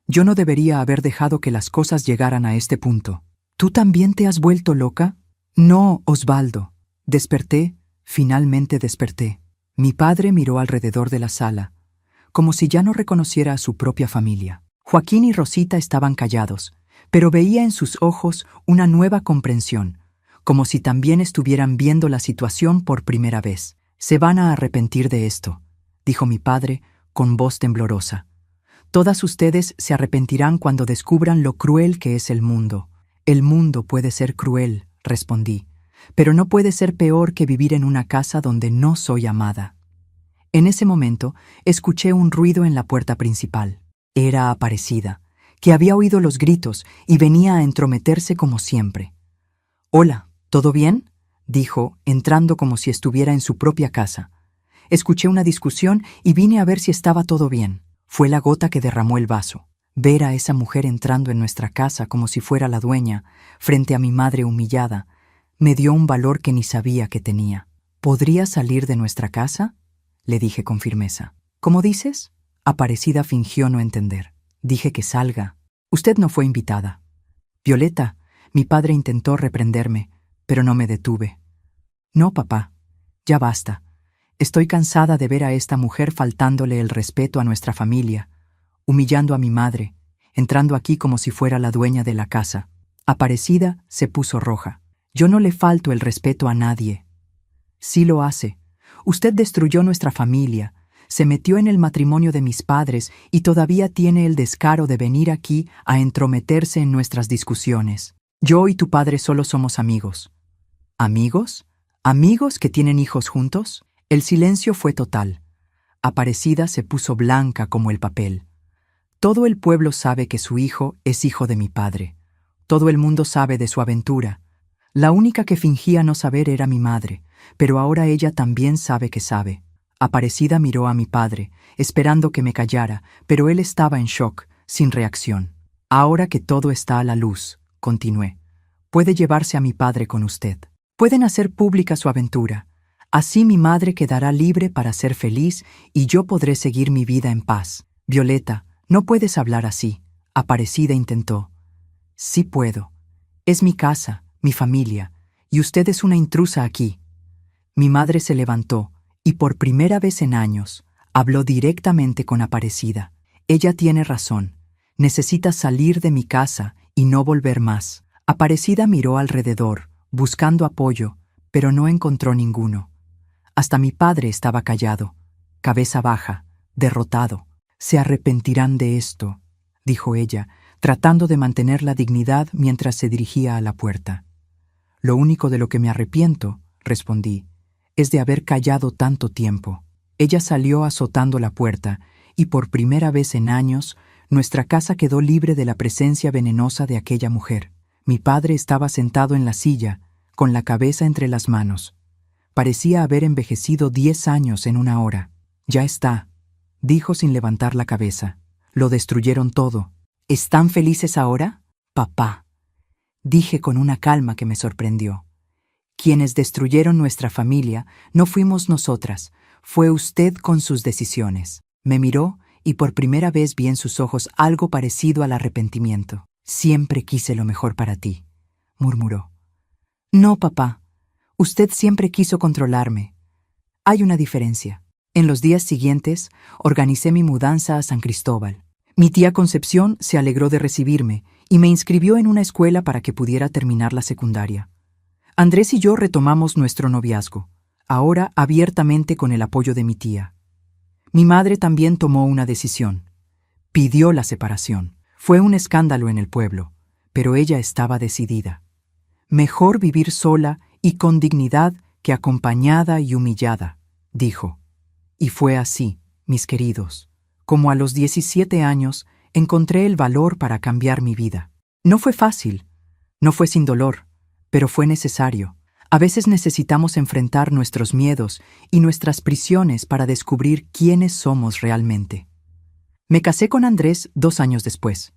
Yo no debería haber dejado que las cosas llegaran a este punto». «¿Tú también te has vuelto loca?» «No, Osvaldo». Desperté, finalmente desperté. Mi padre miró alrededor de la sala, como si ya no reconociera a su propia familia. Joaquín y Rosita estaban callados, pero veía en sus ojos una nueva comprensión, como si también estuvieran viendo la situación por primera vez. «Se van a arrepentir de esto», dijo mi padre con voz temblorosa. «Todas ustedes se arrepentirán cuando descubran lo cruel que es el mundo». «El mundo puede ser cruel», respondí, «pero no puede ser peor que vivir en una casa donde no soy amada». En ese momento, escuché un ruido en la puerta principal. Era Aparecida, que había oído los gritos y venía a entrometerse como siempre. «Hola, ¿todo bien?», dijo, entrando como si estuviera en su propia casa. Escuché una discusión y vine a ver si estaba todo bien. Fue la gota que derramó el vaso. Ver a esa mujer entrando en nuestra casa como si fuera la dueña, frente a mi madre humillada, me dio un valor que ni sabía que tenía. «¿Podría salir de nuestra casa?», le dije con firmeza. «¿Cómo dices?». Aparecida fingió no entender. «Dije que salga. Usted no fue invitada». «Violeta», mi padre intentó reprenderme, pero no me detuve. «No, papá. Ya basta. Estoy cansada de ver a esta mujer faltándole el respeto a nuestra familia, humillando a mi madre, entrando aquí como si fuera la dueña de la casa». Aparecida se puso roja. «Yo no le falto el respeto a nadie». «Sí lo hace. Usted destruyó nuestra familia, se metió en el matrimonio de mis padres y todavía tiene el descaro de venir aquí a entrometerse en nuestras discusiones. Yo y tu padre solo somos amigos». «¿Amigos? ¿Amigos que tienen hijos juntos?». El silencio fue total. Aparecida se puso blanca como el papel. «Todo el pueblo sabe que su hijo es hijo de mi padre. Todo el mundo sabe de su aventura. La única que fingía no saber era mi madre, pero ahora ella también sabe que sabe». Aparecida miró a mi padre, esperando que me callara, pero él estaba en shock, sin reacción. «Ahora que todo está a la luz», continué, «puede llevarse a mi padre con usted. Pueden hacer pública su aventura. Así mi madre quedará libre para ser feliz y yo podré seguir mi vida en paz». «Violeta, no puedes hablar así», Aparecida intentó. «Sí puedo. Es mi casa, mi familia, y usted es una intrusa aquí». Mi madre se levantó y por primera vez en años habló directamente con Aparecida. «Ella tiene razón. Necesita salir de mi casa y no volver más». Aparecida miró alrededor, buscando apoyo, pero no encontró ninguno. Hasta mi padre estaba callado. cabeza baja, derrotado. Se arrepentirán de esto, dijo ella, tratando de mantener la dignidad mientras se dirigía a la puerta. Lo único de lo que me arrepiento, respondí, es de haber callado tanto tiempo. Ella salió azotando la puerta, y por primera vez en años, nuestra casa quedó libre de la presencia venenosa de aquella mujer. Mi padre estaba sentado en la silla, con la cabeza entre las manos. Parecía haber envejecido 10 años en una hora. Ya está, dijo sin levantar la cabeza. Lo destruyeron todo. ¿Están felices ahora, papá?, dije con una calma que me sorprendió. Quienes destruyeron nuestra familia no fuimos nosotras, fue usted con sus decisiones. Me miró y por primera vez vi en sus ojos algo parecido al arrepentimiento. Siempre quise lo mejor para ti, murmuró. No, papá, usted siempre quiso controlarme. Hay una diferencia. En los días siguientes, organicé mi mudanza a San Cristóbal. Mi tía Concepción se alegró de recibirme y me inscribió en una escuela para que pudiera terminar la secundaria. Andrés y yo retomamos nuestro noviazgo, ahora abiertamente con el apoyo de mi tía. Mi madre también tomó una decisión. Pidió la separación. Fue un escándalo en el pueblo, pero ella estaba decidida. Mejor vivir sola y con dignidad que acompañada y humillada, dijo. Y fue así, mis queridos. Como a los 17 años, encontré el valor para cambiar mi vida. No fue fácil, no fue sin dolor, pero fue necesario. A veces necesitamos enfrentar nuestros miedos y nuestras prisiones para descubrir quiénes somos realmente. Me casé con Andrés 2 años después.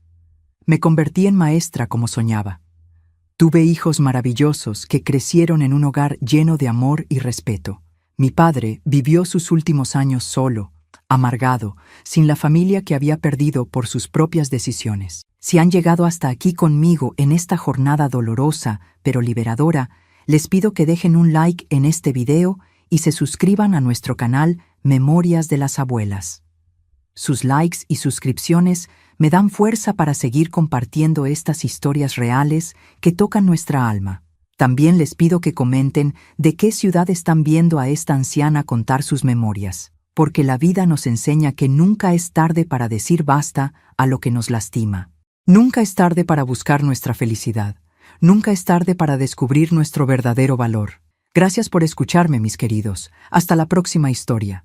Me convertí en maestra como soñaba. Tuve hijos maravillosos que crecieron en un hogar lleno de amor y respeto. Mi padre vivió sus últimos años solo, amargado, sin la familia que había perdido por sus propias decisiones. Si han llegado hasta aquí conmigo en esta jornada dolorosa, pero liberadora, les pido que dejen un like en este video y se suscriban a nuestro canal Memorias de las Abuelas. Sus likes y suscripciones me dan fuerza para seguir compartiendo estas historias reales que tocan nuestra alma. También les pido que comenten de qué ciudad están viendo a esta anciana contar sus memorias, porque la vida nos enseña que nunca es tarde para decir basta a lo que nos lastima. Nunca es tarde para buscar nuestra felicidad. Nunca es tarde para descubrir nuestro verdadero valor. Gracias por escucharme, mis queridos. Hasta la próxima historia.